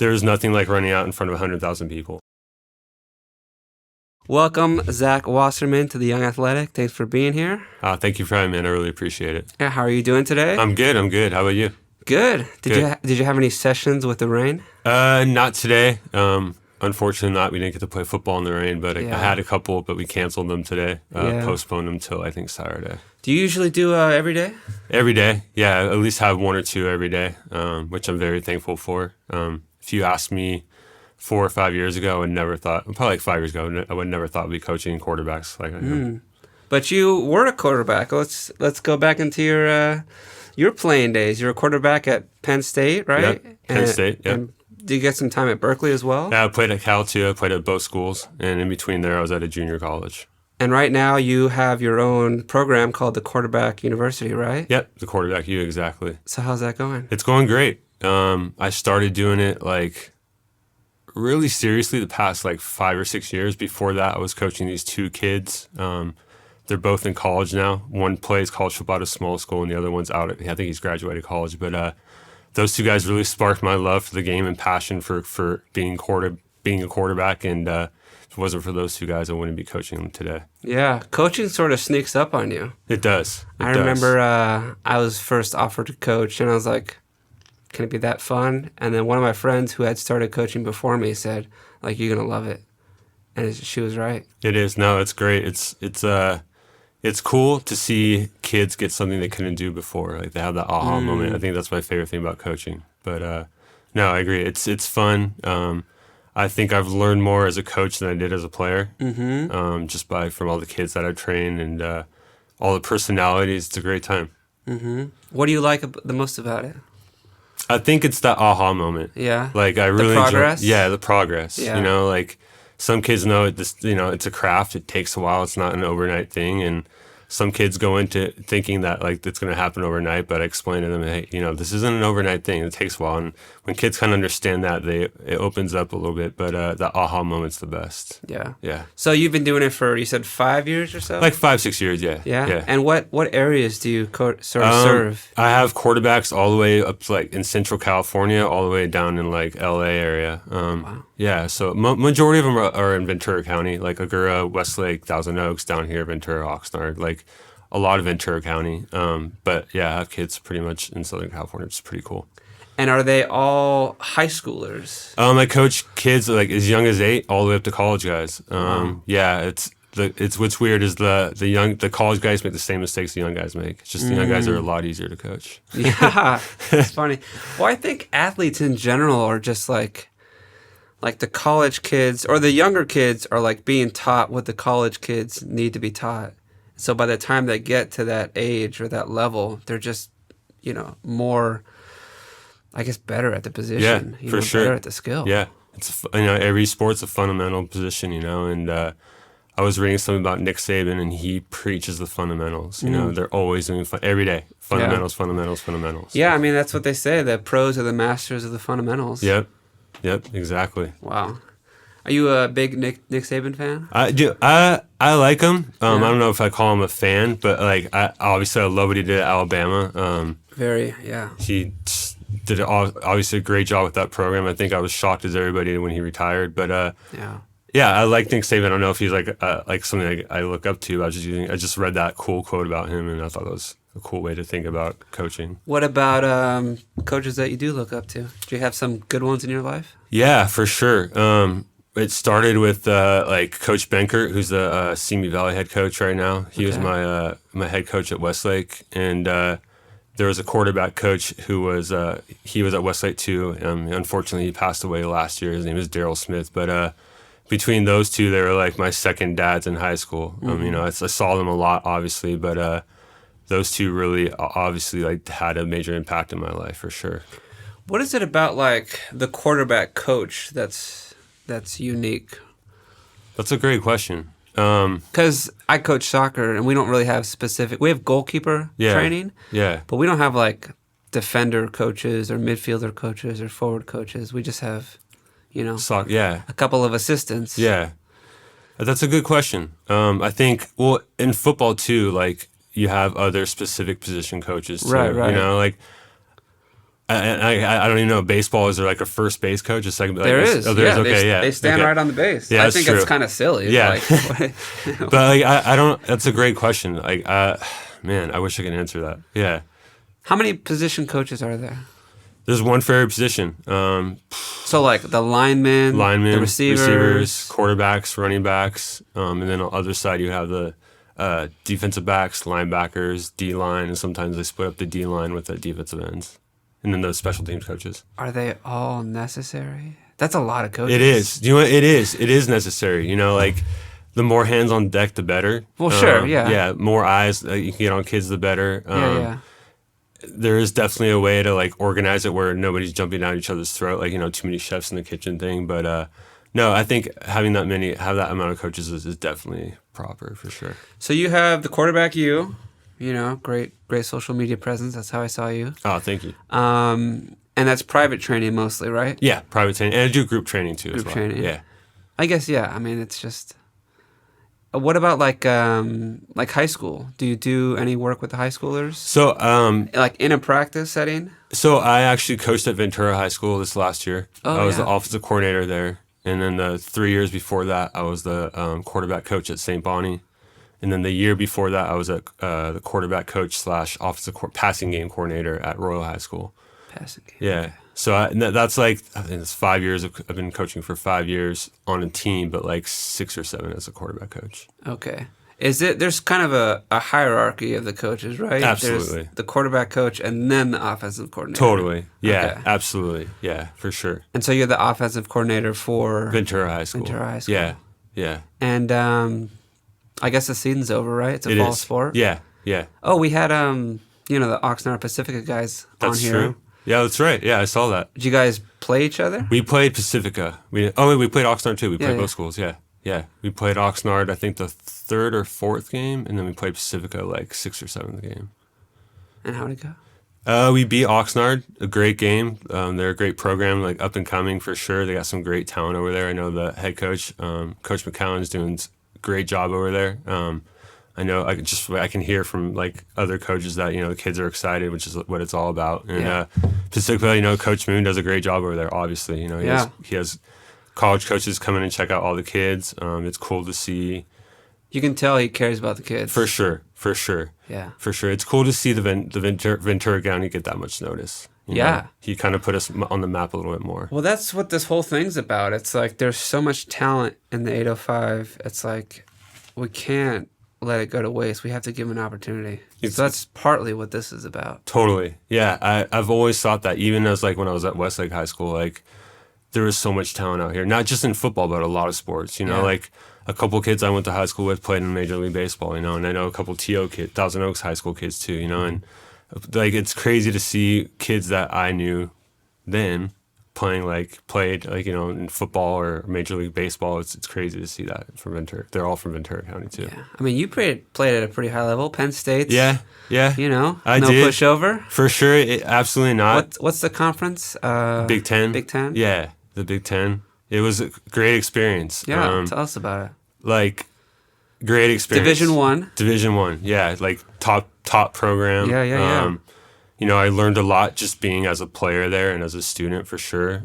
There's nothing like running out in front of 100,000 people. Welcome, Zach Wasserman, to the Young Athletic. Thanks for being here. Thank you for having me, man. I really appreciate it. Yeah, how are you doing today? I'm good. How about you? Good. Did you have any sessions with the rain? Not today. Unfortunately not. We didn't get to play football in the rain, but I had a couple, but we canceled them today. Postponed them till, I think, Saturday. Do you usually do every day? Every day. Yeah, at least have one or two every day, which I'm very thankful for. If you asked me 4 or 5 years ago, I would never thought, probably like 5 years ago, I would never thought I'd be coaching quarterbacks like I am. But you were a quarterback. Let's go back into your playing days. You're a quarterback at Penn State, right? Yep. Penn State, yeah. Did you get some time at Berkeley as well? Yeah, I played at Cal too. I played at both schools, and in between there, I was at a junior college. And right now you have your own program called the Quarterback University, right? Yep, the Quarterback U, exactly. So how's that going? It's going great. I started doing it like really seriously the past like 5 or 6 years. Before that, I was coaching these two kids. They're both in college now. One plays college football at a small school, and the other one's out. I think he's graduated college. But those two guys really sparked my love for the game and passion for being a quarterback. And if it wasn't for those two guys, I wouldn't be coaching them today. Yeah, coaching sort of sneaks up on you. It does. I remember I was first offered to coach, and I was like, can it be that fun? And then one of my friends who had started coaching before me said, like, you're going to love it. And she was right. It is. No, it's great. It's cool to see kids get something they couldn't do before. Like they have that aha moment. I think that's my favorite thing about coaching. But no, I agree. It's fun. I think I've learned more as a coach than I did as a player. Just from all the kids that I've trained and all the personalities. It's a great time. What do you like the most about it? I think it's that aha moment. Yeah. Like I really the progress. The progress. Yeah. You know, like some kids know this. You know, it's a craft. It takes a while. It's not an overnight thing. And some kids go into thinking that like it's going to happen overnight. But I explain to them, hey, you know, this isn't an overnight thing. It takes a while. And when kids kind of understand that, it opens up a little bit. But the aha moment's the best. Yeah. Yeah. So you've been doing it for, you said 5 years or so? Like 5, 6 years. Yeah. Yeah. And what areas do you sort of serve? I have quarterbacks all the way up to like in Central California, all the way down in like LA area. Wow. Yeah. So majority of them are in Ventura County, like Agoura, Westlake, Thousand Oaks, down here, Ventura, Oxnard, like a lot of Ventura County. But yeah, I have kids pretty much in Southern California, which is pretty cool. And are they all high schoolers? I coach kids like as young as 8 all the way up to college guys. Wow. Yeah, it's what's weird is the college guys make the same mistakes the young guys make. It's just the young guys are a lot easier to coach. Yeah, it's funny. Well, I think athletes in general are just like the college kids or the younger kids are like being taught what the college kids need to be taught. So by the time they get to that age or that level, they're just, more, I guess, better at the position. Yeah, for sure. Better at the skill. Yeah. It's, every sport's a fundamental position, and I was reading something about Nick Saban, and he preaches the fundamentals. They're always doing every day. Fundamentals, fundamentals, fundamentals. Yeah, I mean, that's what they say. The pros are the masters of the fundamentals. Yep, exactly. Wow. Are you a big Nick Saban fan? I do. I like him. I don't know if I call him a fan, but like I love what he did at Alabama. He did obviously a great job with that program. I think I was shocked as everybody when he retired, but I like Nick Saban. I don't know if he's like something I look up to. I just read that cool quote about him, and I thought that was a cool way to think about coaching. What about coaches that you do look up to? Do you have some good ones in your life? Yeah, for sure. It started with like Coach Benkert, who's the Simi Valley head coach right now. He was my head coach at Westlake, and there was a quarterback coach who was he was at Westlake too. Unfortunately, he passed away last year. His name is Daryl Smith, but between those two, they were like my second dads in high school. I saw them a lot, obviously, but those two really obviously like had a major impact in my life for sure. What is it about like the quarterback coach that's unique? That's a great question. Because I coach soccer and we don't really have we have goalkeeper training, but we don't have like defender coaches or midfielder coaches or forward coaches. We just have, a couple of assistants. Yeah, that's a good question. I think, in football too, like you have other specific position coaches too. Right. Like I don't even know. Baseball, is there like a first base coach? A second? Like, There is. Oh, there is. Yeah, Okay, yeah. They stand okay. right on the base. Yeah, I that's think true. it's kind of silly. It's Yeah. like, But like, I don't. That's a great question. Like, man, I wish I could answer that. Yeah. how many position coaches are there? There's one for every position. So like the linemen, Linemen, the receivers. quarterbacks, running backs, and then on the other side you have the defensive backs, linebackers, D line, and sometimes they split up the D line with the defensive ends, and then the special teams coaches. Are they all necessary? That's a lot of coaches. It is. You know what? It is. It is necessary. You know, like the more hands on deck, the better. Well, sure, yeah. Yeah, more eyes you can get on kids, the better. Yeah. There is definitely a way to like organize it where nobody's jumping down each other's throat, like, you know, too many chefs in the kitchen thing. But no, I think have that amount of coaches is definitely proper for sure. So you have the quarterback, you know, great social media presence. That's how I saw you. Oh, thank you. And that's private training mostly, right? Yeah, private training, and I do group training too. Group as well. training. Yeah. I guess, yeah. I mean, it's just. What about like high school? Do you do any work with the high schoolers? So Like in a practice setting? So I actually coached at Ventura High School this last year. Oh, I was yeah. the offensive coordinator there. And then the 3 years before that, I was the quarterback coach at St. Bonnie. And then the year before that, I was the quarterback coach / offensive passing game coordinator at Royal High School. Passing game. Yeah. So that's like, I think it's 5 years. I've been coaching for 5 years on a team, but like 6 or 7 as a quarterback coach. Okay. There's kind of a hierarchy of the coaches, right? Absolutely. There's the quarterback coach and then the offensive coordinator. Totally. Yeah, Okay. absolutely. Yeah, for sure. And so you're the offensive coordinator for Ventura High School. Ventura High School. Yeah, yeah. And I guess the season's over, right? It's a It fall is. sport. Yeah, yeah. Oh, we had the Oxnard Pacifica guys That's on here. true. Yeah, that's right. Yeah, I saw that. Did you guys play each other? We played Pacifica. We played Oxnard too. We played Yeah. both schools. Yeah, yeah. We played Oxnard, I think the 3rd or 4th game, and then we played Pacifica like 6th or 7th game. And how'd it go? We beat Oxnard, a great game. They're a great program, like up and coming for sure. They got some great talent over there. I know the head coach, Coach McCown's doing a great job over there. I know I can hear from like other coaches that, you know, the kids are excited, which is what it's all about. And Yeah. Pacifica, you know, Coach Moon does a great job over there. Obviously, you know, he has college coaches come in and check out all the kids. It's cool to see. You can tell he cares about the kids. For sure. Yeah. For sure. It's cool to see the Ventura County get that much notice. You know? Yeah. He kind of put us on the map a little bit more. Well, that's what this whole thing's about. It's like there's so much talent in the 805. It's like we can't let it go to waste. We have to give them an opportunity. So that's partly what this is about. Totally. Yeah. I've always thought that, even as like when I was at Westlake High School, like there was so much talent out here, not just in football, but a lot of sports, you know, Yeah. like a couple kids I went to high school with played in Major League Baseball, you know, and I know a couple TO kids, Thousand Oaks High School kids too, you know, and like it's crazy to see kids that I knew then played like, you know, in football or Major League Baseball. It's crazy to see that from Ventura. They're all from Ventura County too. Yeah. I mean, you played at a pretty high level. Penn State. Yeah. You know, I no did. pushover. For sure. Absolutely not. What's the conference? Big Ten. Big Ten? Yeah. The Big Ten. It was a great experience. Yeah. Tell us about it. Like, great experience. Division One. Yeah. Like top program. Yeah. You know, I learned a lot just being as a player there and as a student for sure.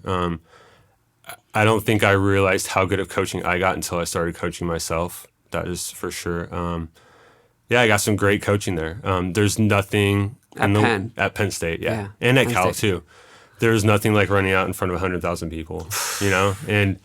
I don't think I realized how good of coaching I got until I started coaching myself. That is for sure. Yeah, I got some great coaching there. There's nothing at Penn State, yeah. And at Cal too. There's nothing like running out in front of 100,000 people, you know? And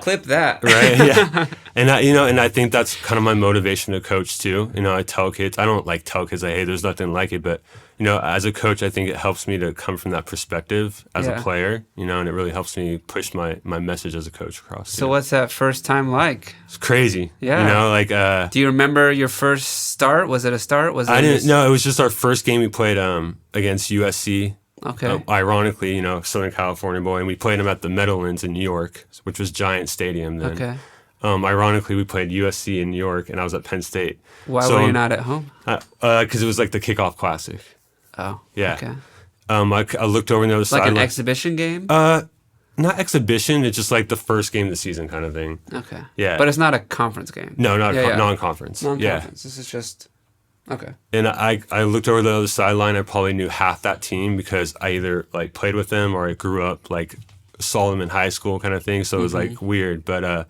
clip that. Right, yeah. And I think that's kind of my motivation to coach too. You know, I tell kids, I don't like tell kids like, hey, there's nothing like it, but you know, as a coach, I think it helps me to come from that perspective as a player, you know, and it really helps me push my message as a coach across. So what's that first time like? It's crazy. Yeah. You know, like do you remember your first start? Was it a start? I didn't know. It was just our first game we played against USC. Okay. Ironically, you know, Southern California boy, and we played them at the Meadowlands in New York, which was Giant Stadium then. Okay. Ironically, we played USC in New York, and I was at Penn State. Why were you not at home? Because it was like the kickoff classic. Oh. Yeah. Okay. I looked over on the other side. Like an exhibition game? Not exhibition. It's just like the first game of the season kind of thing. Okay. Yeah. But it's not a conference game. No, non-conference. Non-conference. Yeah. This is just Okay. And I looked over the other sideline. I probably knew half that team because I either like played with them or I grew up like saw them in high school kind of thing. So it was like weird. But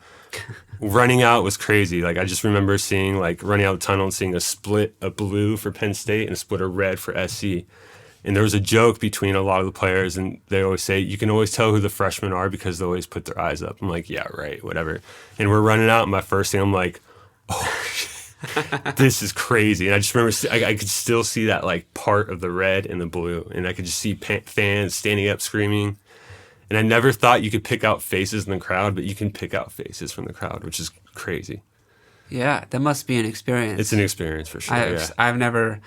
running out was crazy. Like I just remember seeing like running out the tunnel and seeing a split of blue for Penn State and a split of red for SC. And there was a joke between a lot of the players, and they always say, you can always tell who the freshmen are because they always put their eyes up. I'm like, yeah, right, whatever. And we're running out, and my first thing, I'm like, oh, shit, this is crazy. And I just remember, I could still see that like part of the red and the blue, and I could just see fans standing up screaming. And I never thought you could pick out faces in the crowd, but you can pick out faces from the crowd, which is crazy. Yeah, that must be an experience. It's an experience for sure. I've never,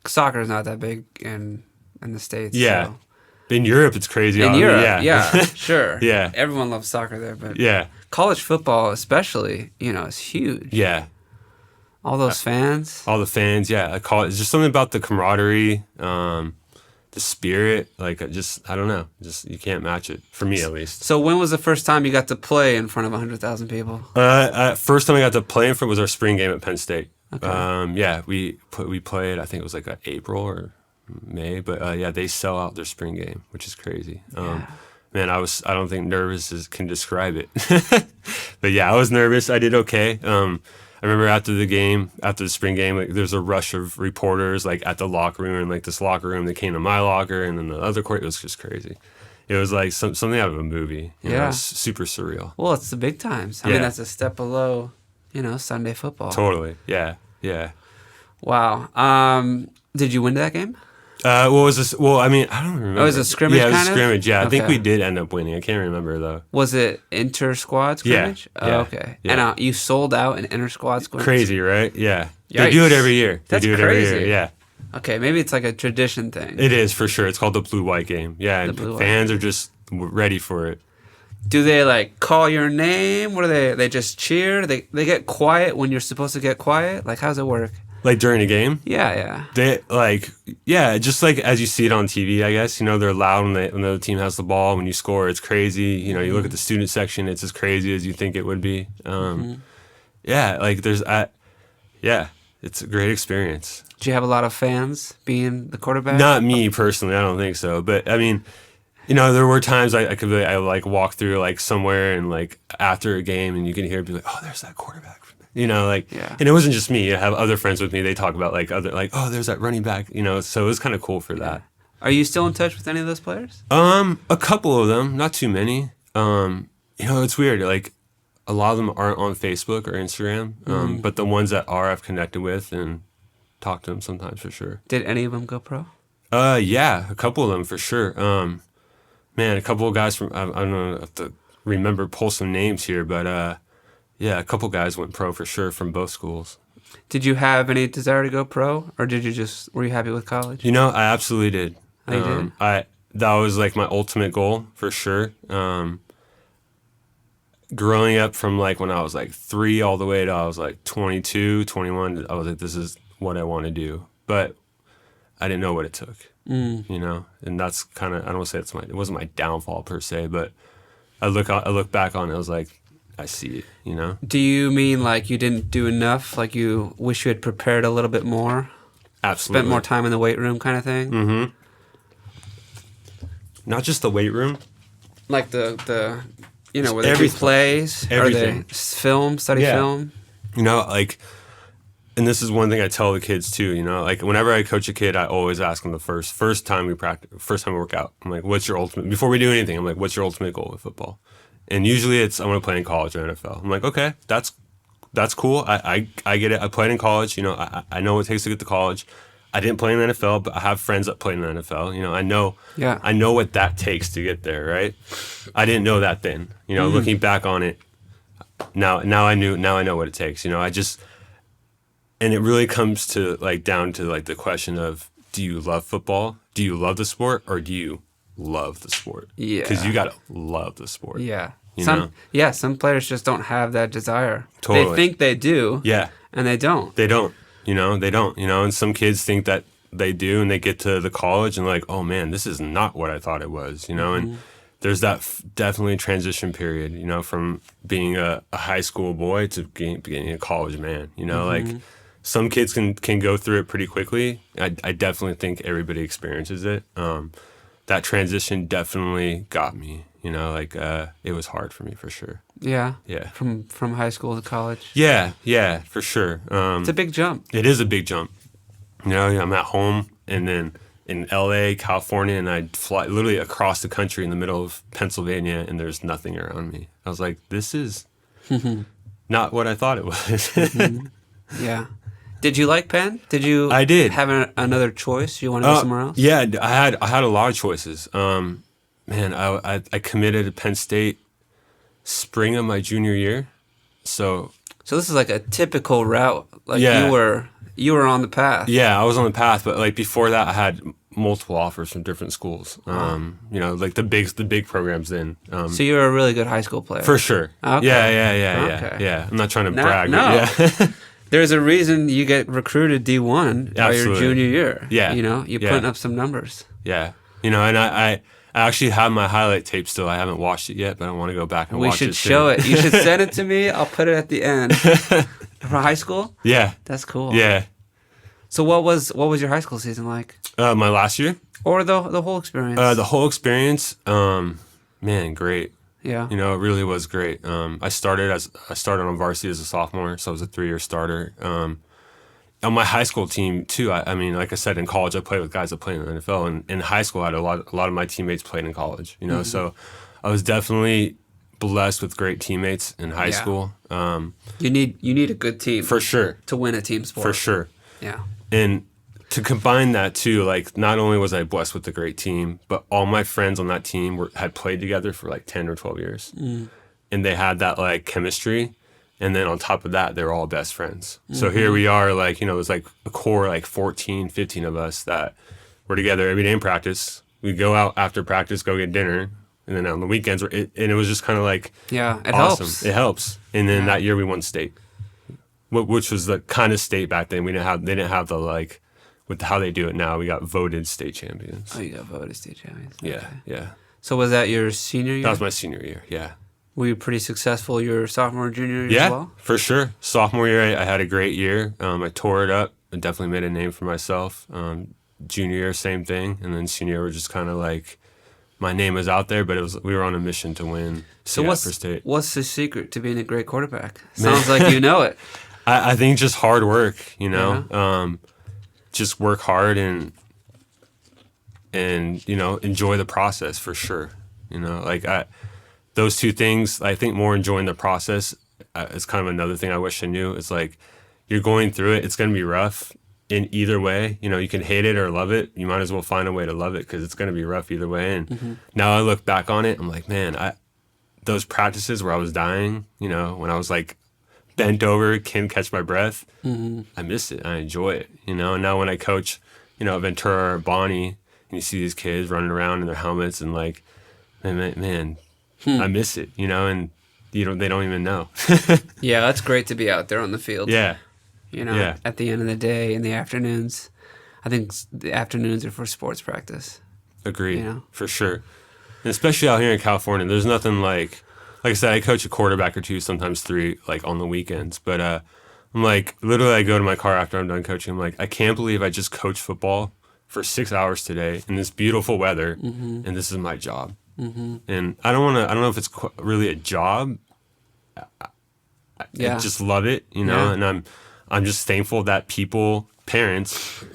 soccer is not that big in the States. Yeah. So. In Europe, it's crazy. In Europe, yeah, sure. Yeah. Everyone loves soccer there, but yeah, college football especially, is huge. Yeah. All those fans. All the fans, yeah. I call it. It's just something about the camaraderie, the spirit. Like, I don't know. Just you can't match it for me, at least. So when was the first time you got to play in front of 100,000 people? First time I got to play in front was our spring game at Penn State. Okay. Yeah, we played. I think it was like April or May, but yeah, they sell out their spring game, which is crazy. Man, I don't think nervous can describe it. But yeah, I was nervous. I did okay. I remember after the spring game, like there's a rush of reporters like at the locker room, and like this locker room, they came to my locker, and then the other court. It was just crazy. It was like something out of a movie. You know, it was super surreal. Well, it's the big times. I mean, that's a step below, Sunday football. Totally. Yeah. Yeah. Wow. Did you win that game? What was this? Well, I mean, I don't remember. Oh, it was a scrimmage. Yeah, it was kind a scrimmage. Yeah, of? I think we did end up winning. I can't remember though. Was it inter-squad scrimmage? Yeah. Oh, okay. Yeah. And you sold out an inter-squad scrimmage? Crazy, right? Yeah. Yikes. They do it every year. That's every crazy. year. Yeah. Okay, maybe it's like a tradition thing. It is for sure. It's called the blue-white game. Yeah, and blue-white. fans are just ready for it. Do they like call your name? What do they just cheer? They get quiet when you're supposed to get quiet? Like, how does it work? Like during a game? Yeah. They just like as you see it on TV, I guess. They're loud when the other team has the ball. When you score, it's crazy. You look at the student section, it's as crazy as you think it would be. Yeah, like it's a great experience. Do you have a lot of fans being the quarterback? Not me personally, I don't think so. But I mean, there were times I like walk through like somewhere and like after a game and you can hear people like, oh, there's that quarterback. And it wasn't just me. I have other friends with me. They talk about oh, there's that running back. So it was kind of cool for that. Are you still in touch with any of those players? A couple of them, not too many. It's weird. Like a lot of them aren't on Facebook or Instagram, but the ones that are, I've connected with and talked to them sometimes for sure. Did any of them go pro? Yeah, a couple of them for sure. Man, a couple of guys from I don't know, I have to pull some names here, but yeah, a couple guys went pro for sure from both schools. Did you have any desire to go pro, or were you happy with college? I absolutely did. Oh, you did? That was like my ultimate goal for sure. Growing up from like when I was like 3 all the way to I was like 22, 21, I was like, this is what I want to do. But I didn't know what it took, and that's kind of, I don't want to say it wasn't my downfall per se, but I look back on it, I was like, I see it, Do you mean like you didn't do enough? Like you wish you had prepared a little bit more? Absolutely. Spent more time in the weight room kind of thing? Mm-hmm. Not just the weight room. Like the where they do plays? Everything. Or they study film? And this is one thing I tell the kids too, like whenever I coach a kid, I always ask them the first time we work out. I'm like, what's your ultimate, before we do anything, I'm like, what's your ultimate goal with football? And usually it's, I want to play in college or NFL. I'm like, okay, that's cool. I get it. I played in college. I know what it takes to get to college. I didn't play in the NFL, but I have friends that played in the NFL. I know what that takes to get there, right? I didn't know that then. Looking back on it, now I know what it takes. And it really comes to down to the question of, do you love football? Do you love the sport, or do you love the sport? Yeah. Because you got to love the sport. Yeah. Some players just don't have that desire. Totally. They think they do. Yeah. And they don't. They don't. They don't. And some kids think that they do, and they get to the college and like, oh man, this is not what I thought it was, and there's that definitely transition period, from being a high school boy to being a college man, like some kids can go through it pretty quickly. I definitely think everybody experiences it. That transition definitely got me. Like it was hard for me for sure. Yeah. Yeah. From high school to college. Yeah, for sure. It's a big jump. It is a big jump. I'm at home and then in LA, California, and I'd fly literally across the country in the middle of Pennsylvania, and there's nothing around me. I was like, this is not what I thought it was. Yeah. Did you like Penn? I did. Have another choice? You want to go somewhere else? Yeah, I had a lot of choices. I committed to Penn State spring of my junior year. So this is like a typical route. Like Yeah. you were on the path. Yeah, I was on the path, but like before that, I had multiple offers from different schools. Like the big programs. Then, so you're a really good high school player. for sure. Okay. Yeah. Yeah, I'm not trying to brag. No. But yeah. There's a reason you get recruited D1 by your Absolutely. junior year. Yeah. You're putting up some numbers. Yeah. And I actually have my highlight tape still. I haven't watched it yet, but I want to go back and watch it. We should show it. You should send it to me. I'll put it at the end. For high school? Yeah. That's cool. Yeah. So what was your high school season like? My last year? Or the whole experience? The whole experience, man, great. Yeah. It really was great. I started on varsity as a sophomore, so I was a 3-year starter. On my high school team too. I mean, like I said, in college I played with guys that played in the NFL, and in high school I had a lot of my teammates played in college. So I was definitely blessed with great teammates in high school. You need a good team For sure. to win a team sport. For sure. Yeah. And to combine that too, like not only was I blessed with a great team, but all my friends on that team had played together for like 10 or 12 years. And they had that like chemistry. And then on top of that, they were all best friends. So here we are, like, it was like a core, like 14, 15 of us that were together every day in practice. We'd go out after practice, go get dinner. And then on the weekends, and it was just kind of like, yeah, it awesome. helps. It helps. And then that year we won state, which was the kind of state back then. They didn't have the, like, with how they do it now, we got voted state champions. Oh, you got voted state champions. Yeah, Okay. yeah. So was that your senior year? That was my senior year, yeah. Were you pretty successful your sophomore and junior year Yeah, as well? for sure. Sophomore year, I had a great year. I tore it up. I definitely made a name for myself. Junior year, same thing. And then senior year, was just kind of like, my name was out there, but we were on a mission to win. So for state. What's the secret to being a great quarterback? Sounds like you know it. I think just hard work, Yeah. Just work hard and enjoy the process for sure. Those two things, I think more enjoying the process is kind of another thing I wish I knew. It's like you're going through it. It's going to be rough in either way. You can hate it or love it. You might as well find a way to love it because it's going to be rough either way. And now I look back on it, I'm like, man, those practices where I was dying, when I was like bent over, can't catch my breath, I miss it. I enjoy it, And now when I coach, Ventura or Bonnie, and you see these kids running around in their helmets and like, man, I miss it, and they don't even know. Yeah, that's great to be out there on the field. Yeah. At the end of the day, in the afternoons. I think the afternoons are for sports practice. Agree, for sure. And especially out here in California, there's nothing like I said, I coach a quarterback or two, sometimes 3, like on the weekends. But I'm like, literally I go to my car after I'm done coaching. I'm like, I can't believe I just coached football for 6 hours today in this beautiful weather, and this is my job. And I don't know if it's really a job. I just love it, and I'm just thankful that parents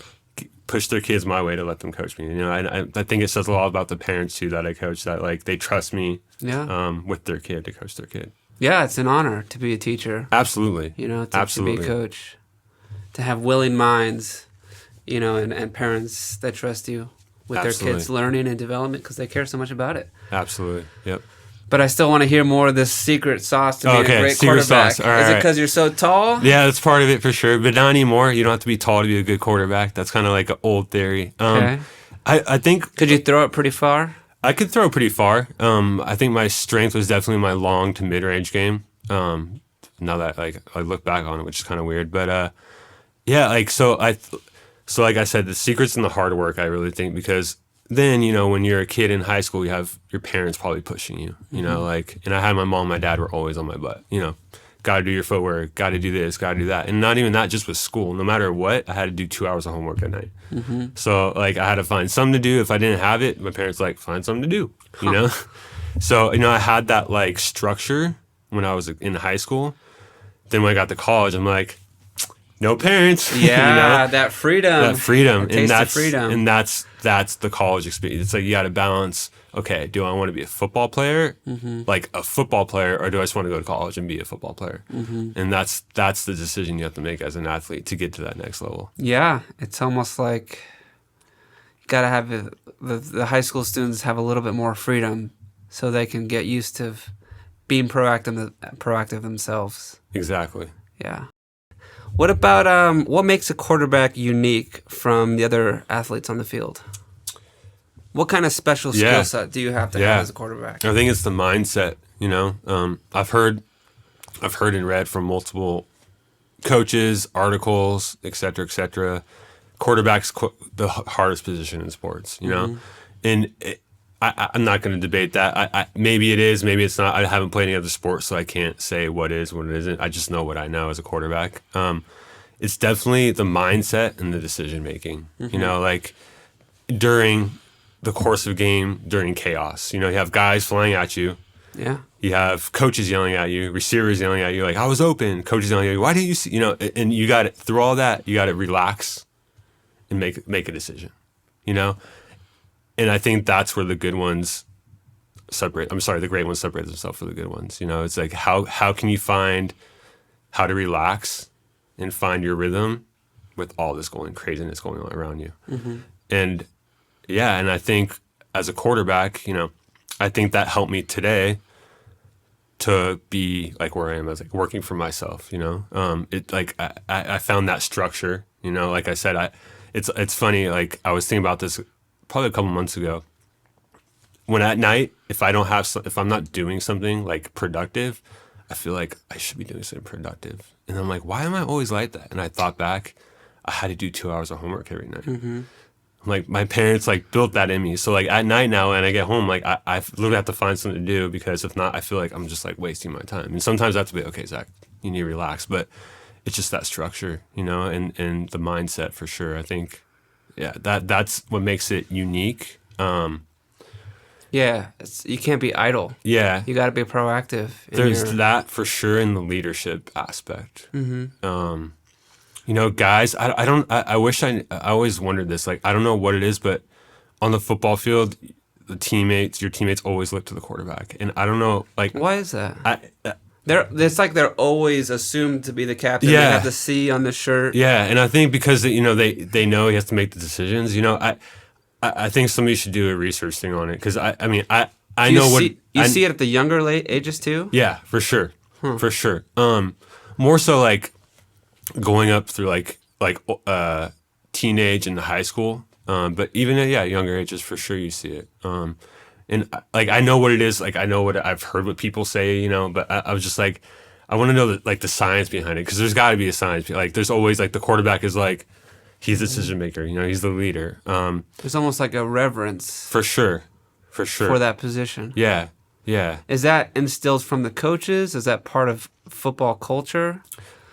push their kids my way to let them coach me. I think it says a lot about the parents too that I coach, that like they trust me with their kid to coach their kid. Yeah, it's an honor to be a teacher. Absolutely. To be a coach, to have willing minds, and parents that trust you with their kids' learning and development because they care so much about it. Absolutely. Yep. But I still want to hear more of this secret sauce to be a great secret quarterback. Sauce. All Is it right. because you're so tall? Yeah, that's part of it for sure. But not anymore. You don't have to be tall to be a good quarterback. That's kind of like an old theory. Okay. I think... Could you throw it pretty far? I could throw pretty far. I think my strength was definitely my long to mid-range game. Now that I look back on it, which is kind of weird. But so like I said, the secret's in the hard work, I really think, because then, when you're a kid in high school, you have your parents probably pushing you, and I had my mom and my dad were always on my butt, got to do your footwork, got to do this, got to do that. And not even that, just with school. No matter what, I had to do 2 hours of homework at night. So like I had to find something to do. If I didn't have it, my parents like, find something to do, you know? So, I had that like structure when I was in high school. Then when I got to college, I'm like, no parents. Yeah, that freedom. That freedom. That taste of freedom. And that's the college experience. It's like you got to balance, okay, do I want to be a football player, like a football player, or do I just want to go to college and be a football player? And that's the decision you have to make as an athlete to get to that next level. Yeah, it's almost like you got to have the high school students have a little bit more freedom so they can get used to being proactive themselves. Exactly. Yeah. What about what makes a quarterback unique from the other athletes on the field? What kind of special skill set do you have to have as a quarterback? I think it's the mindset. I've heard and read from multiple coaches, articles, et cetera, quarterback's the hardest position in sports, and I'm not going to debate that. Maybe it is, maybe it's not. I haven't played any other sports, so I can't say what is, what it isn't. I just know what I know as a quarterback. It's definitely the mindset and the decision making. Like during the course of a game, during chaos, you have guys flying at you. Yeah. You have coaches yelling at you, receivers yelling at you, like, I was open. Coaches yelling at you, why didn't you see? And you got it through all that. You got to relax and make a decision. And I think that's where the good ones separate. I'm sorry, the great ones separate themselves from the good ones. It's like how can you find how to relax and find your rhythm with all this craziness going on around you. And and I think as a quarterback, I think that helped me today to be like where I am as like working for myself. It like I found that structure. Like I said, it's funny. Like I was thinking about this probably a couple months ago. When at night, if I'm not doing something like productive, I feel like I should be doing something productive. And I'm like, why am I always like that? And I thought back, I had to do 2 hours of homework every night. I'm like, my parents like built that in me. So like at night now, when I get home, like I literally have to find something to do, because if not, I feel like I'm just like wasting my time. And sometimes I have to be, okay, Zach, you need to relax. But it's just that structure, and the mindset for sure. I think, that's what makes it unique. You can't be idle. Yeah. You got to be proactive. There's that for sure in the leadership aspect. Guys, I wish I always wondered this. Like, I don't know what it is, but on the football field, your teammates always look to the quarterback. And I don't know, like. Why is that? It's like they're always assumed to be the captain. Yeah. They have the C on the shirt. Yeah. And I think because, they know he has to make the decisions, I think somebody should do a research thing on it, because I know what you see it at the younger late ages too. Yeah, for sure, for sure. More so like going up through like teenage and high school, but even at younger ages, for sure you see it. And like I know what it is. Like I know what I've heard what people say, But I was just like, I want to know the science behind it, because there's got to be a science. Like there's always like the quarterback is like. He's the decision maker, he's the leader. There's almost like a reverence. For sure. For that position. Yeah. Is that instilled from the coaches? Is that part of football culture?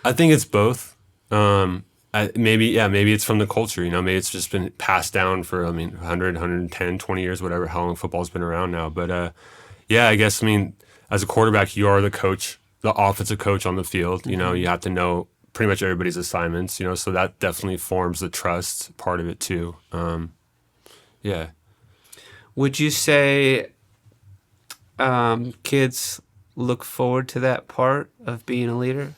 I think it's both. Maybe it's from the culture, maybe it's just been passed down for, 100, 110, 20 years, whatever, how long football's been around now. But I guess, as a quarterback, you are the coach, the offensive coach on the field. You have to know pretty much everybody's assignments, so that definitely forms the trust part of it too. Would you say kids look forward to that part of being a leader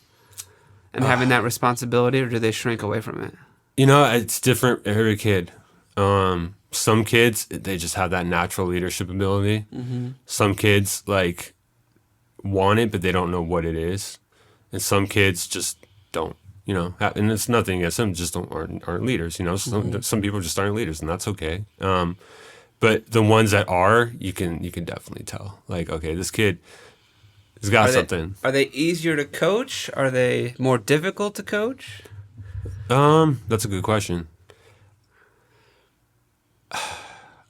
and having that responsibility, or do they shrink away from it? It's different for every kid. Some kids, they just have that natural leadership ability. Some kids like want it, but they don't know what it is. And some kids just don't, and it's nothing against them, just aren't leaders, some people just aren't leaders, and that's okay. But the ones that are, you can definitely tell, like, okay, this kid has got something. Are they easier to coach? Are they more difficult to coach? That's a good question.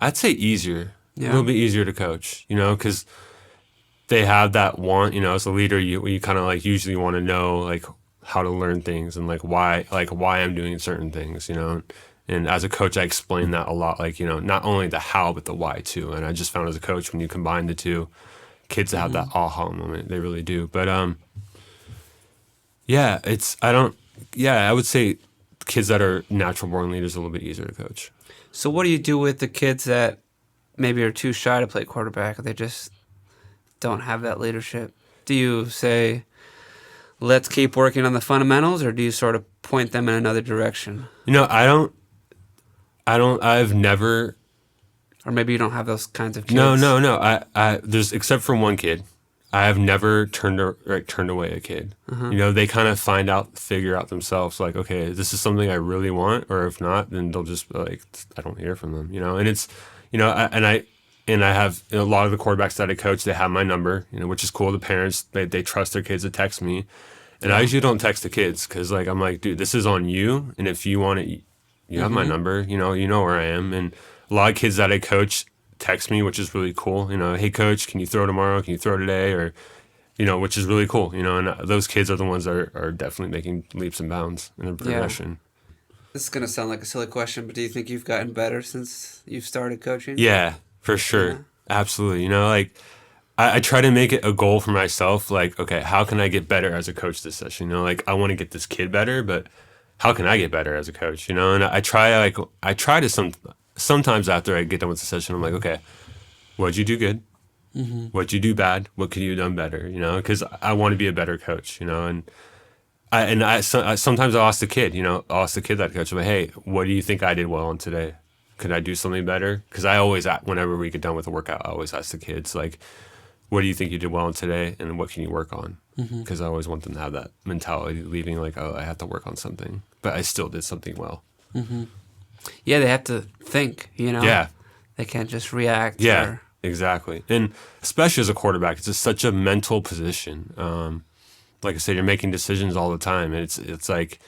I'd say easier, a little bit easier to coach, because they have that want, as a leader, you kind of like usually want to know like how to learn things and like why I'm doing certain things, And as a coach, I explain that a lot, like, not only the how, but the why too. And I just found as a coach, when you combine the two, kids have that aha moment. They really do. But yeah, I would say kids that are natural born leaders are a little bit easier to coach. So what do you do with the kids that maybe are too shy to play quarterback? They just don't have that leadership. Do you say, let's keep working on the fundamentals, or do you sort of point them in another direction? I've never. Or maybe you don't have those kinds of kids. No. There's, except for one kid, I have never turned away a kid. They kind of figure out themselves, like, okay, this is something I really want, or if not, then they'll just be like, I don't hear from them, and it's, I have a lot of the quarterbacks that I coach, they have my number, which is cool. The parents, they trust their kids to text me. And I usually don't text the kids because, like, I'm like, dude, this is on you. And if you want it, you have my number, you know where I am. And a lot of kids that I coach text me, which is really cool. Hey, coach, can you throw tomorrow? Can you throw today? Or, which is really cool. And those kids are the ones that are definitely making leaps and bounds in their progression. Yeah. This is going to sound like a silly question, but do you think you've gotten better since you've started coaching? Yeah, for sure. Yeah. Absolutely. Like, I try to make it a goal for myself. Like, okay, how can I get better as a coach this session? Like, I want to get this kid better, but how can I get better as a coach? And I try to sometimes after I get done with the session, I'm like, okay, what'd you do good? What'd you do bad? What could you have done better? Because I want to be a better coach, and I sometimes I'll ask the kid, I'll ask the kid that coach, I'm like, hey, what do you think I did well on today? Could I do something better? Because I always, whenever we get done with the workout, I always ask the kids, like, what do you think you did well on today, and what can you work on? Because I always want them to have that mentality, leaving like, oh, I have to work on something, but I still did something well. Yeah, they have to think, Yeah. They can't just react. Yeah, exactly. And especially as a quarterback, it's just such a mental position. Like I said, you're making decisions all the time, and it's like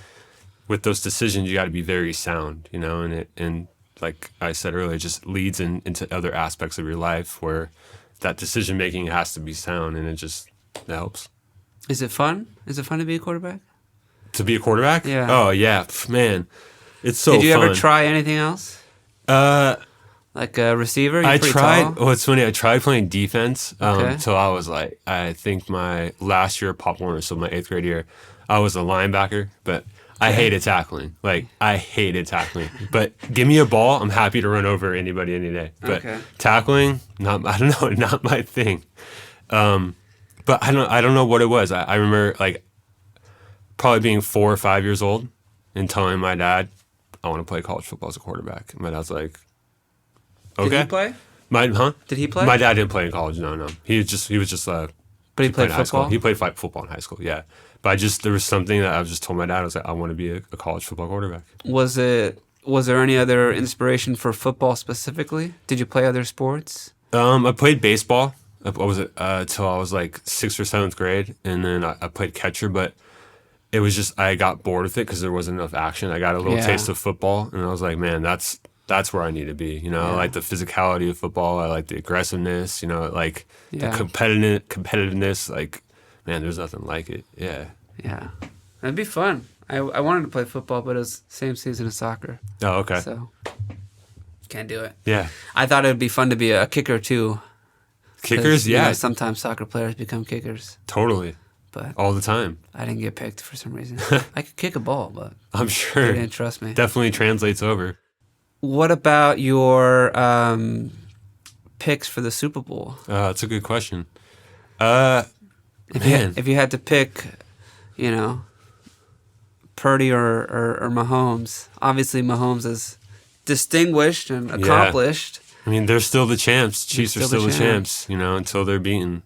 with those decisions, you got to be very sound, and like I said earlier, it just leads into other aspects of your life where that decision making has to be sound, and it helps. Is it fun? Is it fun to be a quarterback? To be a quarterback? Yeah. Oh yeah, man, it's so fun. Did you ever try anything else? Like a receiver? I tried. Tall? Oh, it's funny. I tried playing defense Okay. till I was like, I think my last year of Pop Warner, so my 8th grade year, I was a linebacker, but I hated tackling. Like, I hated tackling. But give me a ball, I'm happy to run over anybody any day. But tackling, I don't know, not my thing. But I don't know what it was. I remember like probably being 4 or 5 years old and telling my dad, I want to play college football as a quarterback. And my dad's like, okay. Did he play? Did he play? My dad didn't play in college. No. He was just. But he played football. He played football in high school. Yeah, but there was something that I just told my dad. I was like, I want to be a college football quarterback. Was there any other inspiration for football specifically? Did you play other sports? I played baseball. I was till I was like 6th or 7th grade, and then I played catcher. But it was just I got bored with it because there wasn't enough action. I got a little taste of football, and I was like, man, that's where I need to be. I like the physicality of football. I like the aggressiveness. Like the competitiveness. Like, man, there's nothing like it. Yeah. Yeah, it'd be fun. I wanted to play football, but it was same season as soccer. Oh, okay. So can't do it. Yeah. I thought it'd be fun to be a kicker too. Kickers, yeah. Sometimes soccer players become kickers. Totally. But all the time. I didn't get picked for some reason. I could kick a ball, but I'm sure they didn't trust me. Definitely translates over. What about your picks for the Super Bowl? That's a good question. If you had to pick, Purdy or Mahomes, obviously Mahomes is distinguished and accomplished. I mean, they're still the champs. Chiefs are still the champs, until they're beaten.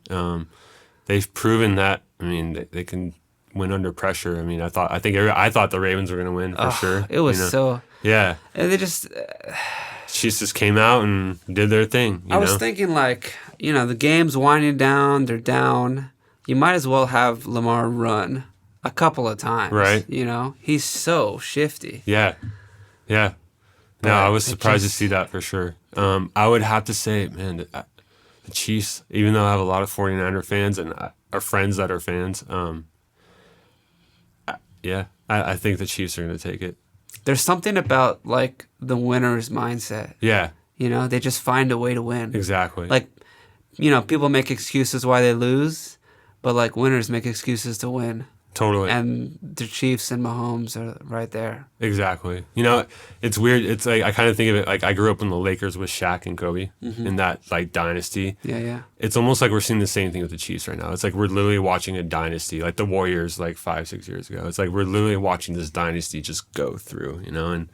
They've proven that. I mean, they can win under pressure. I mean, I thought the Ravens were going to win for sure. It was so. Yeah. And they just. Chiefs just came out and did their thing. I was thinking, the game's winding down. They're down. You might as well have Lamar run a couple of times. Right. He's so shifty. Yeah. Yeah. No, I was surprised to see that for sure. I would have to say, man, The Chiefs, even though I have a lot of 49er fans and our friends that are fans, I think the Chiefs are going to take it. There's something about like the winner's mindset. Yeah, You know, they just find a way to win. exactly. Like, you know, people make excuses why they lose, but like winners make excuses to win. Totally. And the Chiefs and Mahomes are right there. Exactly. You know, it's weird. It's like I kind of think of it like I grew up in the Lakers with Shaq and Kobe in that like dynasty. Yeah, yeah. It's almost like we're seeing the same thing with the Chiefs right now. It's like we're literally watching a dynasty, like the Warriors like 5-6 years ago. It's like we're literally watching this dynasty just go through, you know, and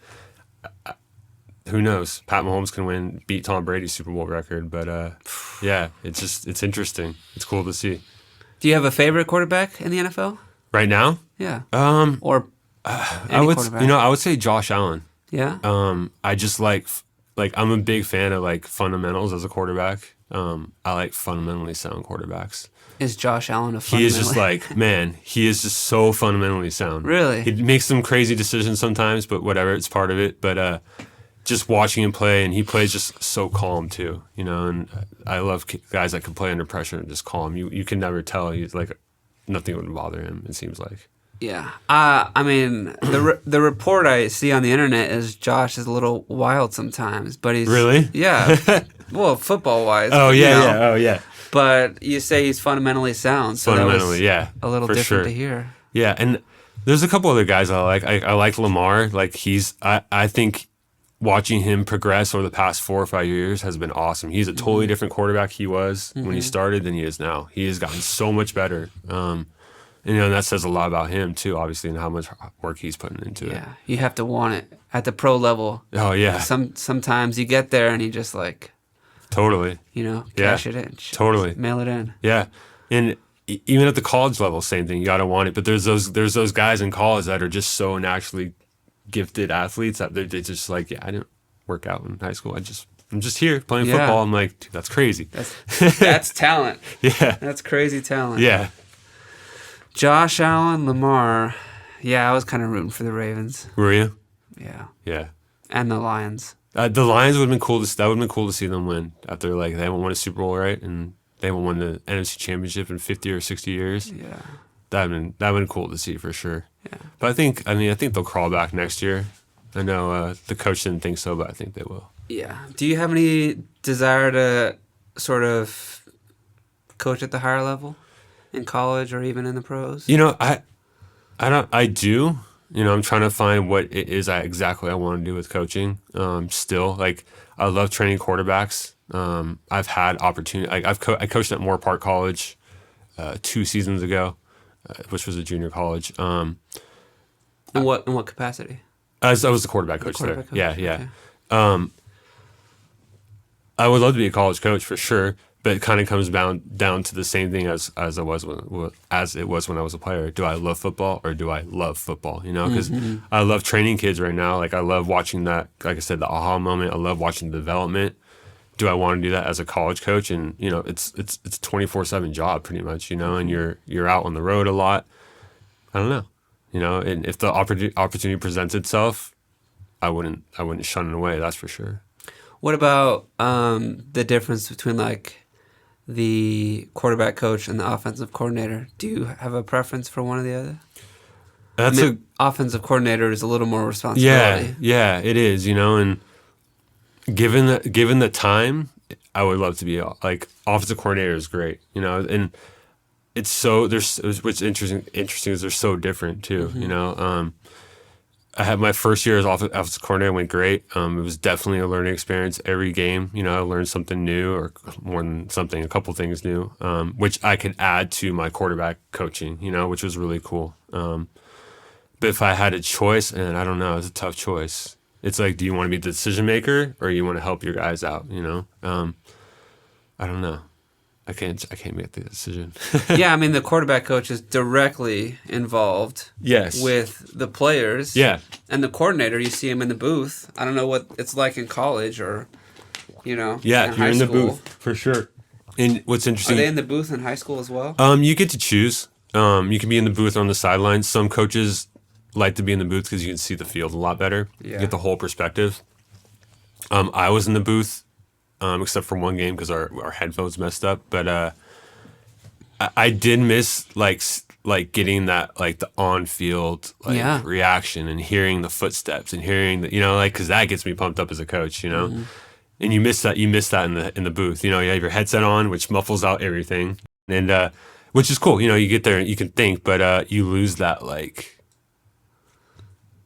who knows? Pat Mahomes can beat Tom Brady's Super Bowl record, but yeah, it's interesting. It's cool to see. Do you have a favorite quarterback in the NFL? Right now? Yeah. I would say Josh Allen. Yeah. I just like I'm a big fan of like fundamentals as a quarterback. I like fundamentally sound quarterbacks. Is Josh Allen a He is just like, man, he is just so fundamentally sound. Really? He makes some crazy decisions sometimes, but whatever, it's part of it. But just watching him play, and he plays just so calm too, you know, and I love guys that can play under pressure and just calm. You can never tell. He's like, nothing would bother him, it seems like. Yeah. I mean, the report I see on the internet is Josh is a little wild sometimes, but he's... Really? Yeah. Well, football-wise. Oh, yeah, you know, yeah. Oh, yeah. But you say he's fundamentally sound, so Fundamentally, that was yeah. a little for different sure. to hear. Yeah, and there's a couple other guys I like. I like Lamar. Like, I think watching him progress over the past 4 or 5 years has been awesome. He's a totally different quarterback he was when he started than he is now. He has gotten so much better. And, you know, and that says a lot about him, too, obviously, and how much work he's putting into it. Yeah. You have to want it at the pro level. Oh, yeah. Sometimes you get there and you just like, Totally. you know, Yeah. cash it in. Totally. Mail it in. Yeah. And even at the college level, same thing. You got to want it. But there's those guys in college that are just so naturally gifted athletes that they're just like, yeah, I didn't work out in high school. I'm just here playing Yeah. football. I'm like, dude, that's crazy. That's talent. Yeah. That's crazy talent. Yeah. Josh Allen, Lamar. Yeah, I was kind of rooting for the Ravens. Were you? Yeah. Yeah. And the Lions. The Lions would have been cool that would have been cool to see them win after like they haven't won a Super Bowl, right? And they haven't won the NFC Championship in 50 or 60 years. Yeah. That would have been cool to see for sure. Yeah. But I think they'll crawl back next year. I know the coach didn't think so, but I think they will. Yeah. Do you have any desire to sort of coach at the higher level in college or even in the pros? You know, I do. You know, I'm trying to find what it is exactly I want to do with coaching. Still, like, I love training quarterbacks. I've had opportunity. I coached at Moore Park College 2 seasons ago, which was a junior college. In what capacity? I was the quarterback coach there. Quarterback coach, Yeah, yeah. okay. I would love to be a college coach for sure, but it kind of comes down to the same thing as it was when I was a player. Do I love football or do I love football? You know, because I love training kids right now. Like I love watching that. Like I said, the aha moment. I love watching the development. Do I want to do that as a college coach? And you know, it's a 24/7 job pretty much. You know, and you're out on the road a lot. I don't know. You know, and if the opportunity presents itself, I wouldn't shun it away. That's for sure. What about the difference between like the quarterback coach and the offensive coordinator? Do you have a preference for one or the other? Offensive coordinator is a little more responsibility. Yeah, it is. You know, and given the time, I would love to be like offensive coordinator is great. You know, and it's so what's interesting is they're so different too. You know. I had my first year as offensive coordinator went great. It was definitely a learning experience. Every game, you know, I learned something new or more than something, a couple things new, which I could add to my quarterback coaching, you know, which was really cool. But if I had a choice, and I don't know, it's a tough choice. It's like, do you want to be the decision maker or you want to help your guys out, you know? I don't know. I can't make the decision. Yeah, I mean, the quarterback coach is directly involved with the players. Yeah. And the coordinator, you see him in the booth. I don't know what it's like in college or, you know, yeah, in you're high in the school. booth for sure. And what's interesting... Are they in the booth in high school as well? You get to choose. You can be in the booth or on the sidelines. Some coaches like to be in the booth because you can see the field a lot better. Yeah. You get the whole perspective. I was in the booth except for one game because our headphones messed up. But I did miss like getting that like the on field like reaction and hearing the footsteps and hearing the, like because that gets me pumped up as a coach, and you miss that in the booth. You have your headset on, which muffles out everything, and which is cool. You get there and you can think, but you lose that like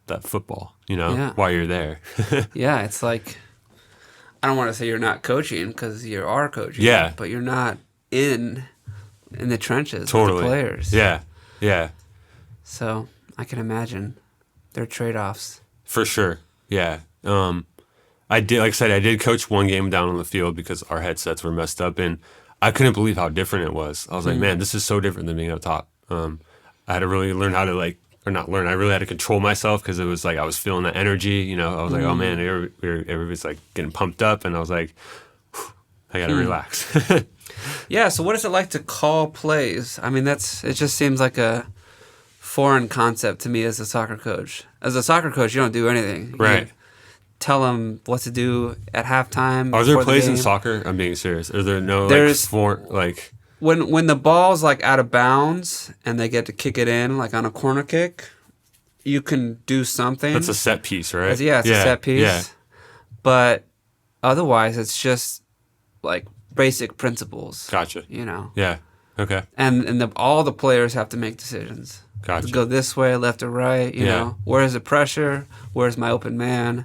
that football, while you're there. Yeah, it's like I don't want to say you're not coaching because you are coaching. Yeah, but you're not in the trenches totally. With the players. Yeah. So I can imagine their trade-offs. For sure. Yeah. I did coach one game down on the field because our headsets were messed up, and I couldn't believe how different it was. I was like, man, this is so different than being up top. I had to really learn how to I really had to control myself because it was like I was feeling that energy. I was like, oh man, everybody's like getting pumped up, and I was like, I got to relax. Yeah, so what is it like to call plays? I mean, it just seems like a foreign concept to me as a soccer coach. As a soccer coach, you don't do anything. Right. You tell them what to do at halftime. Are there plays in soccer? I'm being serious. Are there no when the ball's like out of bounds and they get to kick it in like on a corner kick, you can do something. That's a set piece, right? It's a set piece. Yeah. But otherwise, it's just like basic principles. Gotcha. Yeah. Okay. And all the players have to make decisions. Gotcha. Go this way, left or right. You know, where's the pressure? Where's my open man?